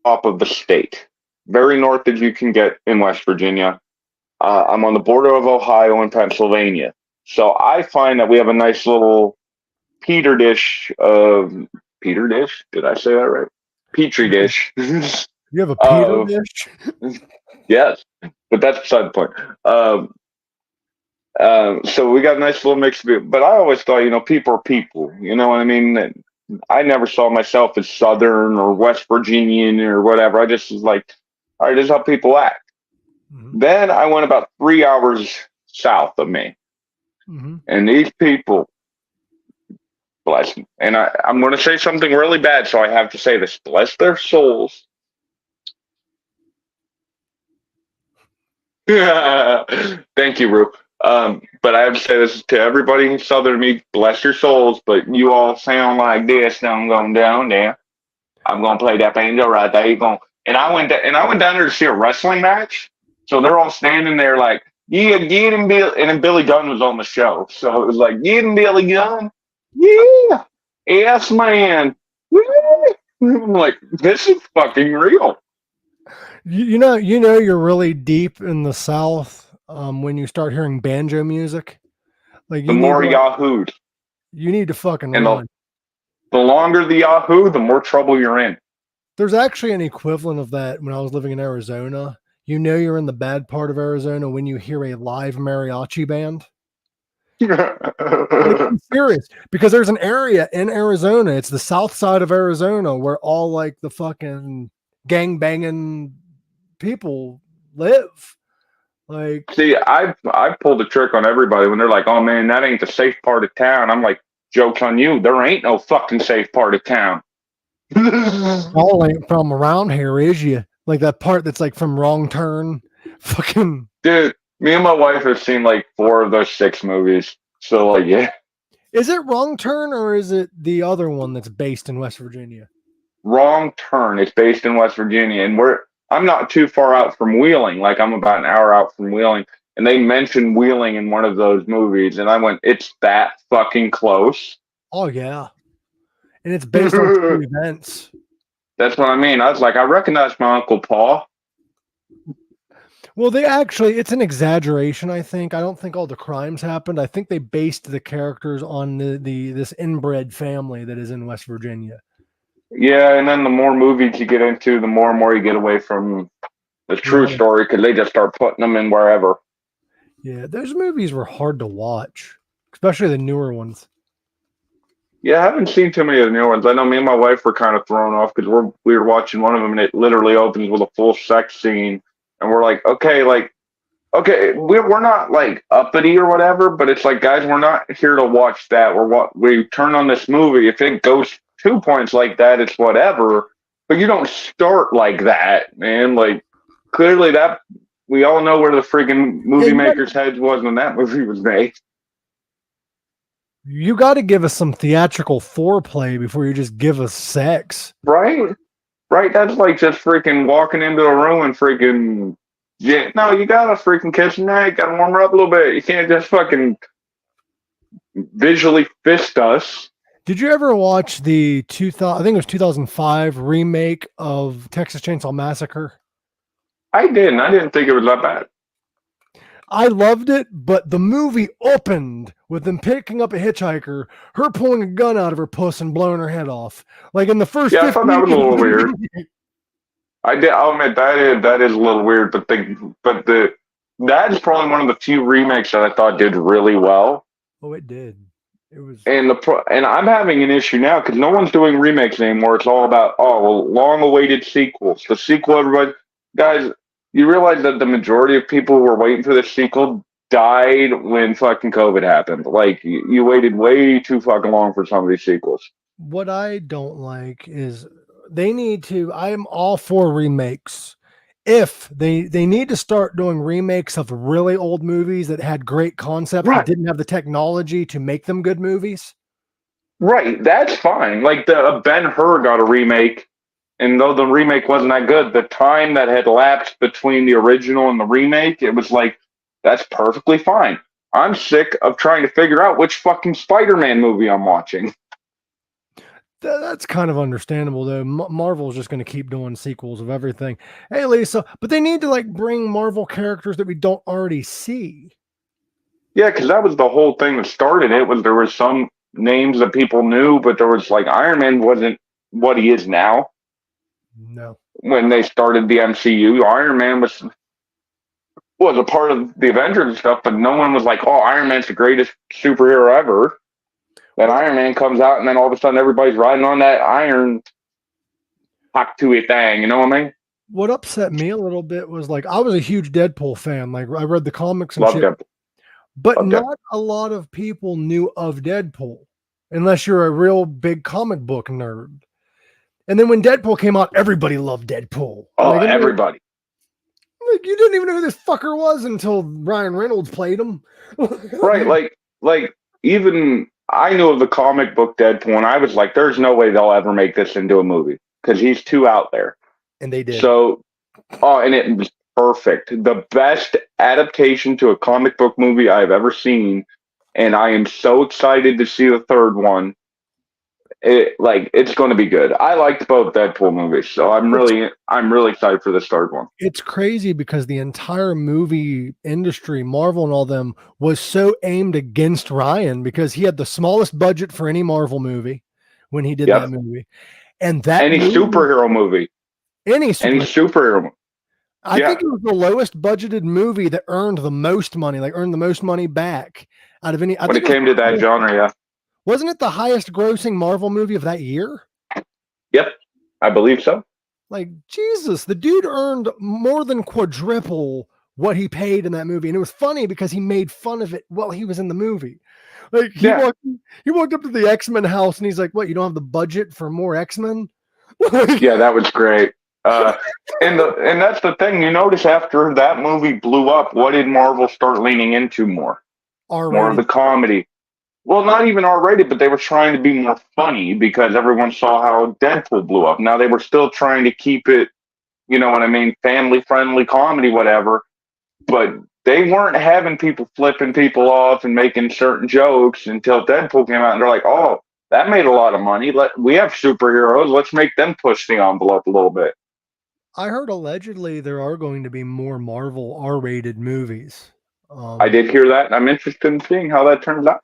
of the state, very north as you can get in West Virginia. I'm on the border of Ohio and Pennsylvania. So I find that we have a nice little Petri dish. Did I say that right? Petri dish. You have a Petri dish? Yes, but that's beside the point. So we got a nice little mix of it. But I always thought, people are people. You know what I mean? I never saw myself as Southern or West Virginian or whatever. I just was like, all right, this is how people act. Mm-hmm. Then I went about 3 hours south of me. Mm-hmm. And these people, bless them. And I'm going to say something really bad, so I have to say this. Bless their souls. Thank you, Rue. But I have to say this to everybody in Southern me, bless your souls, but you all sound like this. Now I'm going down there. I'm going to play that banjo right there. You're going. And I went down there to see a wrestling match. So they're all standing there like, yeah, get him, Bill. And then Billy Gunn was on the show. So it was like, get him, Billy Gunn. Yeah. Yes, man. I'm like, this is fucking real. You know, you're really deep in the South when you start hearing banjo music. Like The more Yahoos. you need to fucking And run. the longer the Yahoo, the more trouble you're in. There's actually an equivalent of that when I was living in Arizona. You know you're in the bad part of Arizona when you hear a live mariachi band. Like, I'm serious, because there's an area in Arizona, it's the south side of Arizona, where all like the fucking gang banging people live. Like, See, I've pulled a trick on everybody when they're like, "Oh man, that ain't the safe part of town." I'm like, "Joke's on you. There ain't no fucking safe part of town." y'all ain't from around here, is you? Like that part that's like from Wrong Turn. Fucking, Dude, me and my wife have seen like 4 of those 6 movies. So like, yeah, is it Wrong Turn or is it the other one that's based in West Virginia? Wrong Turn. It's based in West Virginia, and I'm not too far out from Wheeling. Like I'm about an hour out from Wheeling, and they mentioned Wheeling in one of those movies, and I went, "It's that fucking close." Oh yeah, and it's based on true events. That's what I mean. I was like, I recognize my Uncle Paul. Well, it's an exaggeration, I think. I don't think all the crimes happened. I think they based the characters on this inbred family that is in West Virginia. Yeah, and then the more movies you get into, the more and more you get away from the true Yeah. story because they just start putting them in wherever. Yeah, those movies were hard to watch, especially the newer ones. Yeah, I haven't seen too many of the new ones. I know me and my wife were kind of thrown off because we were watching one of them and it literally opens with a full sex scene, and we're like, okay, we're not like uppity or whatever, but it's like, guys, we're not here to watch that. We turn on this movie. If it goes 2 points like that, it's whatever. But you don't start like that, man. Like clearly that we all know where the friggin' movie maker's head was when that movie was made. You got to give us some theatrical foreplay before you just give us sex. Right? Right? That's like just freaking walking into a room and freaking. Yeah, no, you gotta freaking kiss him now. You gotta warm her up a little bit. You can't just fucking visually fist us. Did you ever watch the 2000? I think it was 2005 remake of Texas Chainsaw Massacre? I didn't. I didn't think it was that bad. I loved it, but the movie opened with them picking up a hitchhiker, her pulling a gun out of her puss and blowing her head off. Like in the first. Yeah, I thought that was a little weird. I'll admit that is a little weird, but that is probably one of the few remakes that I thought did really well. Oh, it did. It was, and I'm having an issue now because no one's doing remakes anymore. It's all about long-awaited sequels. The sequel, everybody, guys, you realize that the majority of people who were waiting for the sequel died when fucking COVID happened. Like you waited way too fucking long for some of these sequels. What I don't like is they need to. I'm all for remakes. If they need to start doing remakes of really old movies that had great concepts but didn't have the technology to make them good movies. Right, that's fine. Like the Ben-Hur got a remake, and though the remake wasn't that good, the time that had lapsed between the original and the remake, it was like, that's perfectly fine. I'm sick of trying to figure out which fucking Spider-Man movie I'm watching. That's kind of understandable, though. Marvel's just going to keep doing sequels of everything. Hey, Lisa, but they need to like bring Marvel characters that we don't already see. Yeah, because that was the whole thing that started it. Was there was some names that people knew, but there was like Iron Man wasn't what he is now. No. When they started the MCU, Iron Man was a part of the Avengers and stuff, but no one was like, "Oh, Iron Man's the greatest superhero ever." Then Iron Man comes out, and then all of a sudden, everybody's riding on that iron hot to a thing. You know what I mean? What upset me a little bit was like I was a huge Deadpool fan. Like I read the comics and Love shit, Deadpool. but not a lot of people knew of Deadpool unless you're a real big comic book nerd. And then when Deadpool came out, everybody loved Deadpool. Oh, like, everybody. Like you didn't even know who this fucker was until Ryan Reynolds played him. Right, like even I knew of the comic book Deadpool, and I was like, "There's no way they'll ever make this into a movie because he's too out there." And they did. So, and it was perfect. The best adaptation to a comic book movie I've ever seen, and I am so excited to see the third one. it's going to be good. I liked both Deadpool movies, so I'm really excited for this third one. It's crazy because the entire movie industry, Marvel and all them, was so aimed against Ryan because he had the smallest budget for any Marvel movie when he did that Yep. movie. And that Any movie, superhero movie, any superhero movie. I think it was the lowest budgeted movie that earned the most money, like earned the most money back out of any. When it came to that genre, yeah. Wasn't it the highest grossing Marvel movie of that year? Yep, I believe so. Like, Jesus, the dude earned more than quadruple what he paid in that movie. And it was funny because he made fun of it while he was in the movie. Like, he walked up to the X-Men house and he's like, what, you don't have the budget for more X-Men? Yeah, that was great. And that's the thing. You notice after that movie blew up, what did Marvel start leaning into more? R-rated. More of the comedy. Well, not even R-rated, but they were trying to be more funny because everyone saw how Deadpool blew up. Now they were still trying to keep it, you know what I mean, family-friendly comedy, whatever. But they weren't having people flipping people off and making certain jokes until Deadpool came out, and they're like, "Oh, that made a lot of money. We have superheroes. Let's make them push the envelope a little bit." I heard allegedly there are going to be more Marvel R-rated movies. I did hear that, and I'm interested in seeing how that turns out.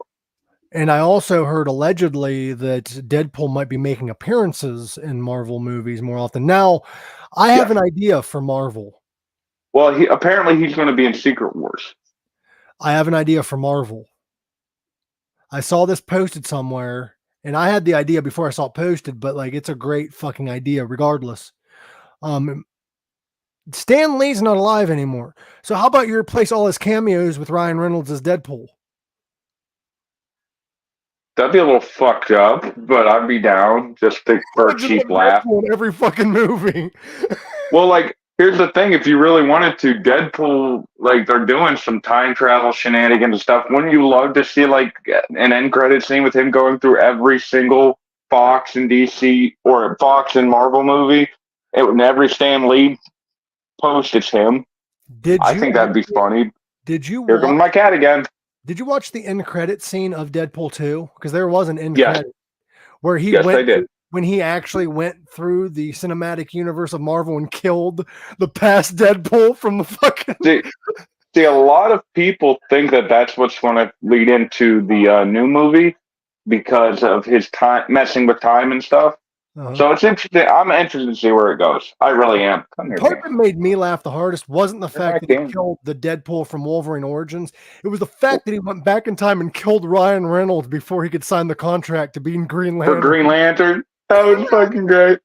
And I also heard allegedly that Deadpool might be making appearances in Marvel movies more often. Now, I have an idea for Marvel. Well, apparently he's going to be in Secret Wars. I have an idea for Marvel. I saw this posted somewhere, and I had the idea before I saw it posted, but like it's a great fucking idea regardless. Stan Lee's not alive anymore. So how about you replace all his cameos with Ryan Reynolds as Deadpool? That'd be a little fucked up, but I'd be down just for a cheap laugh. In every fucking movie. Well, like, here's the thing. If you really wanted to, Deadpool, like, they're doing some time travel shenanigans and stuff. Wouldn't you love to see, like, an end credit scene with him going through every single Fox and DC or Fox and Marvel movie? And every Stan Lee post, it's him. I think that'd be funny. Here comes my cat again. Did you watch the end credit scene of Deadpool 2? Because there was an end credit where he when he actually went through the cinematic universe of Marvel and killed the past Deadpool from the fucking. See, a lot of people think that that's what's going to lead into the new movie because of his time messing with time and stuff. So it's interesting. I'm interested to see where it goes. I really am. The part that made me laugh the hardest wasn't the fact that he killed the Deadpool from Wolverine Origins. It was the fact that he went back in time and killed Ryan Reynolds before he could sign the contract to be in Green Lantern. For Green Lantern? That was fucking great.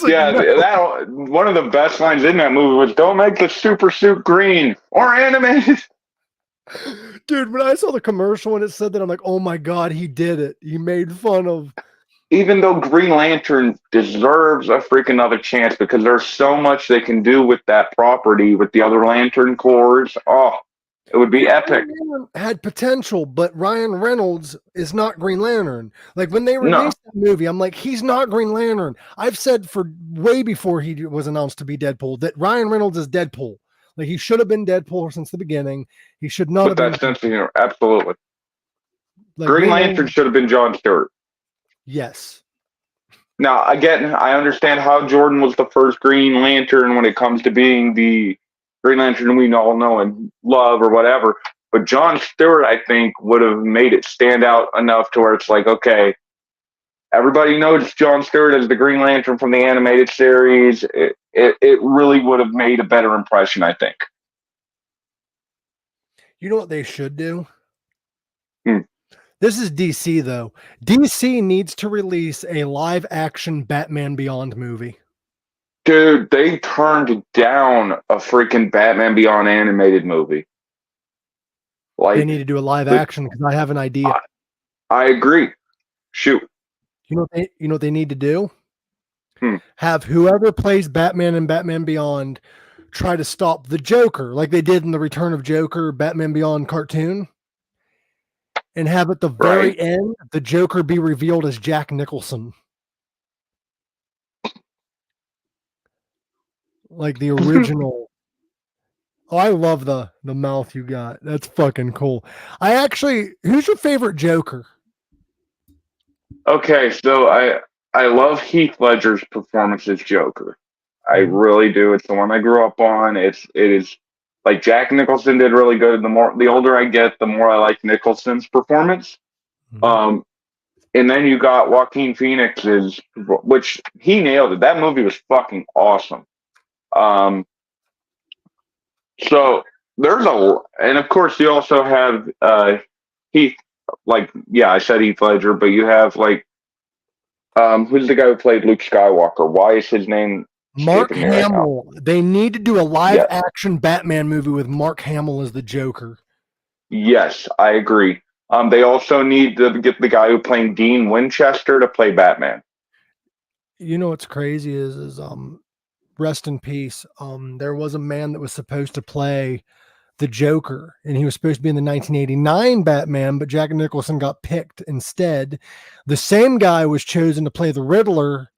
That one of the best lines in that movie was, "Don't make the super suit green or animated." Dude, when I saw the commercial and it said that, I'm like, oh my God, he did it. He made fun of... Even though Green Lantern deserves a freaking other chance because there's so much they can do with that property with the other Lantern cores. Oh, it would be epic. Had potential, but Ryan Reynolds is not Green Lantern. Like when they released that movie, I'm like, he's not Green Lantern. I've said for way before he was announced to be Deadpool that Ryan Reynolds is Deadpool. Like he should have been Deadpool since the beginning. He should not have been. With that sense of humor, absolutely. Like Green Lantern should have been John Stewart. Yes. Now, again, I understand how Jordan was the first Green Lantern when it comes to being the Green Lantern we all know and love or whatever. But John Stewart, I think, would have made it stand out enough to where it's like, okay, everybody knows John Stewart as the Green Lantern from the animated series. It really would have made a better impression, I think. You know what they should do? This is DC, though. DC needs to release a live-action Batman Beyond movie. Dude, they turned down a freaking Batman Beyond animated movie. Like, they need to do a live-action because I have an idea. I agree. Shoot. You know what they need to do? Have whoever plays Batman and Batman Beyond try to stop the Joker, like they did in the Return of Joker Batman Beyond cartoon. And have at the very end, the Joker be revealed as Jack Nicholson. Like the original. Oh, I love the mouth you got. That's fucking cool. Who's your favorite Joker? Okay, so I love Heath Ledger's performance as Joker. I Mhm. really do. It's the one I grew up on. It is like Jack Nicholson did really good. The older I get, the more I like Nicholson's performance. Mhm. Um, and then you got Joaquin Phoenix's, which he nailed it. That movie was fucking awesome. Um, so and of course you also have Heath. Like, yeah, I said Heath Ledger, but you have like who's the guy who played Luke Skywalker? Why is his name Mark escaping me right now? Hamill. They need to do a live Yeah, action Batman movie with Mark Hamill as the Joker. yes, I agree. They also need to get the guy who played Dean Winchester to play Batman. You know what's crazy is rest in peace. There was a man that was supposed to play the Joker, and he was supposed to be in the 1989 Batman, but Jack Nicholson got picked instead. The same guy was chosen to play the Riddler,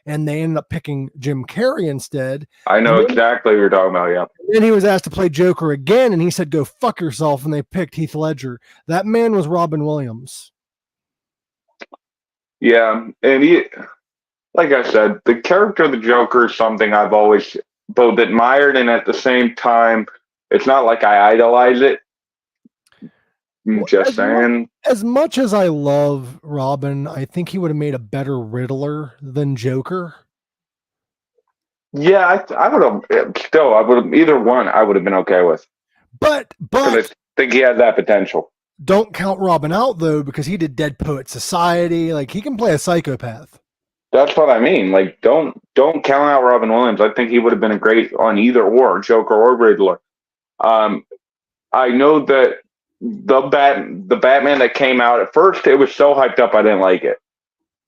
and they ended up picking Jim Carrey instead. I And know exactly what you're talking about. Yeah, then he was asked to play Joker again, and he said, "Go fuck yourself." And they picked Heath Ledger. That man was Robin Williams. yeah, and like I said, the character of the Joker is something I've always both admired, and at the same time, it's not like I idolize it. I'm Well, just saying. as much as I love Robin, I think he would have made a better Riddler than Joker. Yeah, I would have still. I would have either one. I would have been okay with But because I think he has that potential. don't count Robin out though, because he did Dead Poet Society. Like he can play a psychopath. That's what I mean. Like, don't count out Robin Williams. I think he would have been a great on either or Joker or Riddler. Um, I know that the Batman that came out at first, it was so hyped up I didn't like it.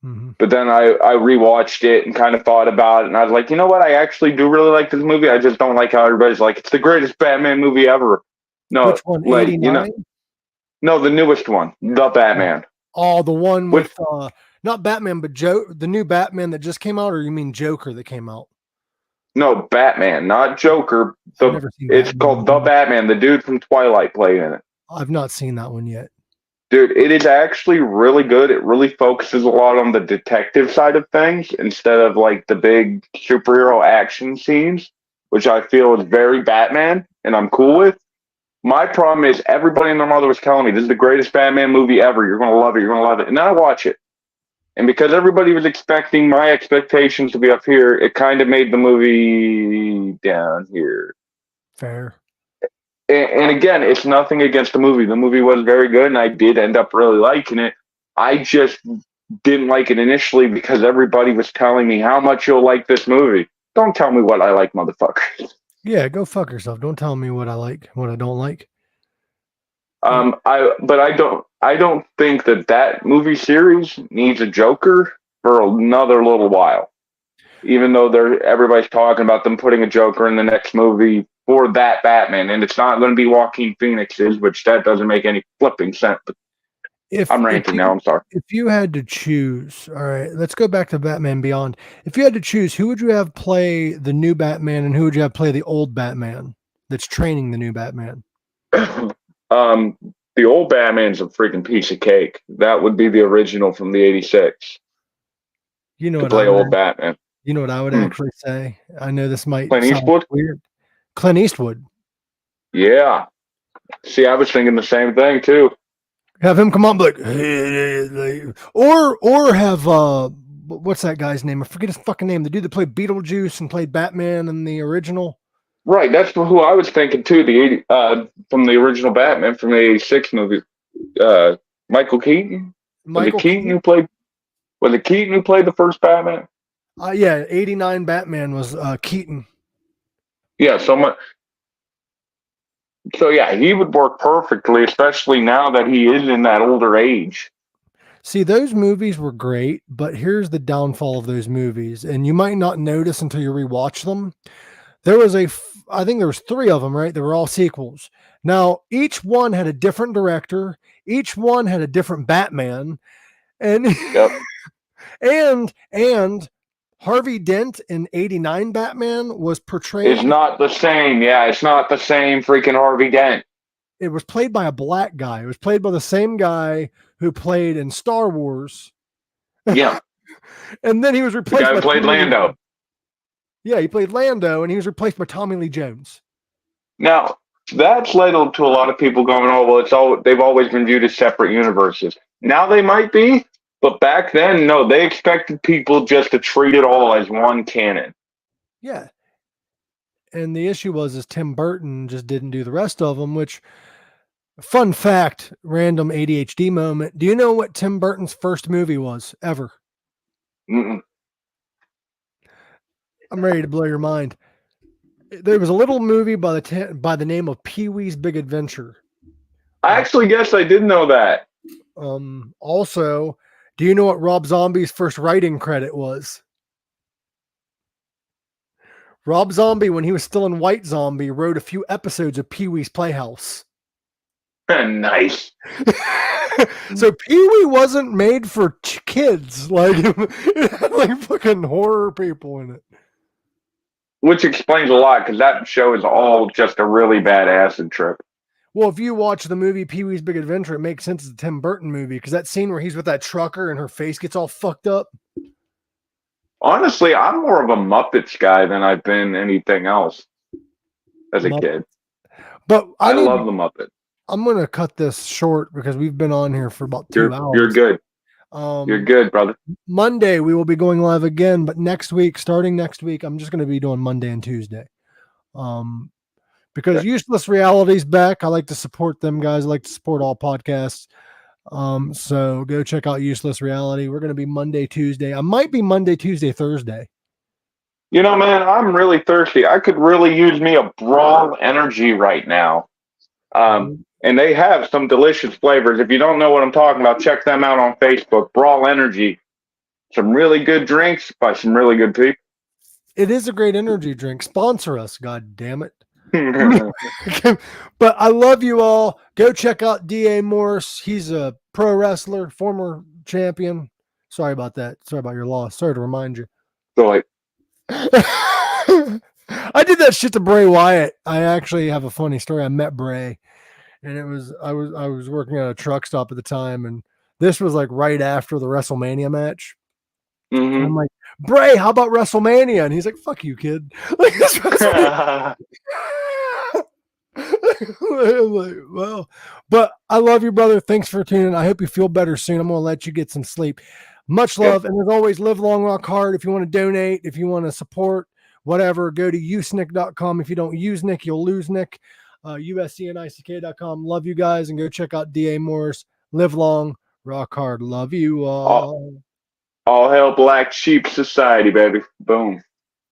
Mm-hmm. But then I rewatched it and kind of thought about it, and I was like, you know what? I actually do really like this movie. I just don't like how everybody's like, it's the greatest Batman movie ever. No, Which one? like, 89? no, the newest one, the Batman. Oh, the one Which with not Batman, but the new Batman that just came out, or you mean Joker that came out? no, Batman, not Joker. I've never seen It's called the Batman. Batman. The dude from Twilight played in it. I've not seen that one yet. Dude, it is actually really good. It really focuses a lot on the detective side of things instead of like the big superhero action scenes, which I feel is very Batman, and I'm cool with. My problem is everybody and their mother was telling me this is the greatest Batman movie ever. You're gonna love it. You're gonna love it. And then I watch it, and because everybody was expecting my expectations to be up here, it kind of made the movie down here. Fair. And again, it's nothing against the movie. The movie was very good, and I did end up really liking it. I just didn't like it initially because everybody was telling me how much you'll like this movie. Don't tell me what I like, motherfucker. Yeah, go fuck yourself. Don't tell me what I like, what I don't like. I don't think that movie series needs a Joker for another little while. Even though everybody's talking about them putting a Joker in the next movie for that Batman, and it's not going to be Joaquin Phoenix's, which that doesn't make any flipping sense. But I'm ranting now. I'm sorry. If you had to choose, all right, let's go back to Batman Beyond. If you had to choose, who would you have play the new Batman, and who would you have play the old Batman that's training the new Batman? The old Batman's a freaking piece of cake. That would be the original from the '86 You know to what play old Batman. You know what I would actually say? I know this might Clint sound Eastwood? weird. Clint Eastwood. Yeah. See, I was thinking the same thing too. Have him come on, like, or have what's that guy's name? I forget his fucking name. The dude that played Beetlejuice and played Batman in the original. Right, that's who I was thinking too. From the original Batman from the '86 movie, Michael Keaton. Was it Keaton who played the first Batman? Yeah, '89 Batman was Keaton. Yeah, so yeah, he would work perfectly, especially now that he is in that older age. See, those movies were great, but here's the downfall of those movies, and you might not notice until you rewatch them. I think there was 3 of them, right? They were all sequels. Now, each one had a different director. Each one had a different Batman, and Yep. and Harvey Dent in '89 Batman was portrayed. It's not the same. Yeah, it's not the same freaking Harvey Dent. It was played by a black guy. It was played by the same guy who played in Star Wars. Yeah, And then he was the replaced guy by who played Tommy Lee Lando. Jones. Yeah, he played Lando, and he was replaced by Tommy Lee Jones. Now, that's led to a lot of people going, "Oh, well, they've always been viewed as separate universes." Now they might be, but back then, no, they expected people just to treat it all as one canon. Yeah. And the issue is Tim Burton just didn't do the rest of them, which, fun fact, random ADHD moment. Do you know what Tim Burton's first movie was ever? Mm-mm. I'm ready to blow your mind. There was a little movie by the name of Pee-wee's Big Adventure. I actually guess I did know that. Also, do you know what Rob Zombie's first writing credit was? Rob Zombie, when he was still in White Zombie, wrote a few episodes of Pee-wee's Playhouse. Nice. So Pee-wee wasn't made for kids. Like, it had like fucking horror people in it. Which explains a lot, because that show is all just a really bad acid trip. Well, if you watch the movie Pee-wee's Big Adventure, it makes sense it's a Tim Burton movie, because that scene where he's with that trucker and her face gets all fucked up. Honestly, I'm more of a Muppets guy than I've been anything else as a kid. But I love the Muppets. I'm going to cut this short because we've been on here for about 2 hours. You're good. You're good, brother. Monday, we will be going live again, but starting next week, I'm just going to be doing Monday and Tuesday. Because Useless Reality's back. I like to support them guys. I like to support all podcasts. So go check out Useless Reality. We're going to be Monday, Tuesday. I might be Monday, Tuesday, Thursday. You know, man, I'm really thirsty. I could really use me a Brawl Energy right now. And they have some delicious flavors. If you don't know what I'm talking about, check them out on Facebook. Brawl Energy. Some really good drinks by some really good people. It is a great energy drink. Sponsor us, god damn it. But I love you all. Go check out D.A. Morris. He's a pro wrestler, former champion. Sorry about that. Sorry about your loss. Sorry to remind you. So, I did that shit to Bray Wyatt. I actually have a funny story. I met Bray, and I was working at a truck stop at the time, and this was like right after the WrestleMania match. mm-hmm. I'm like, Bray, how about WrestleMania? And he's like, fuck you, kid. Like, I'm like, well, but I love you, brother. Thanks for tuning. I hope you feel better soon. I'm going to let you get some sleep. Much love. And as always, live long, rock hard. If you want to donate, if you want to support, whatever, go to usenick.com. If you don't use Nick, you'll lose Nick. USCNICK.com. Love you guys, and go check out D.A. Morris. Live long, rock hard. Love you all. All hail Black Sheep Society, baby. Boom.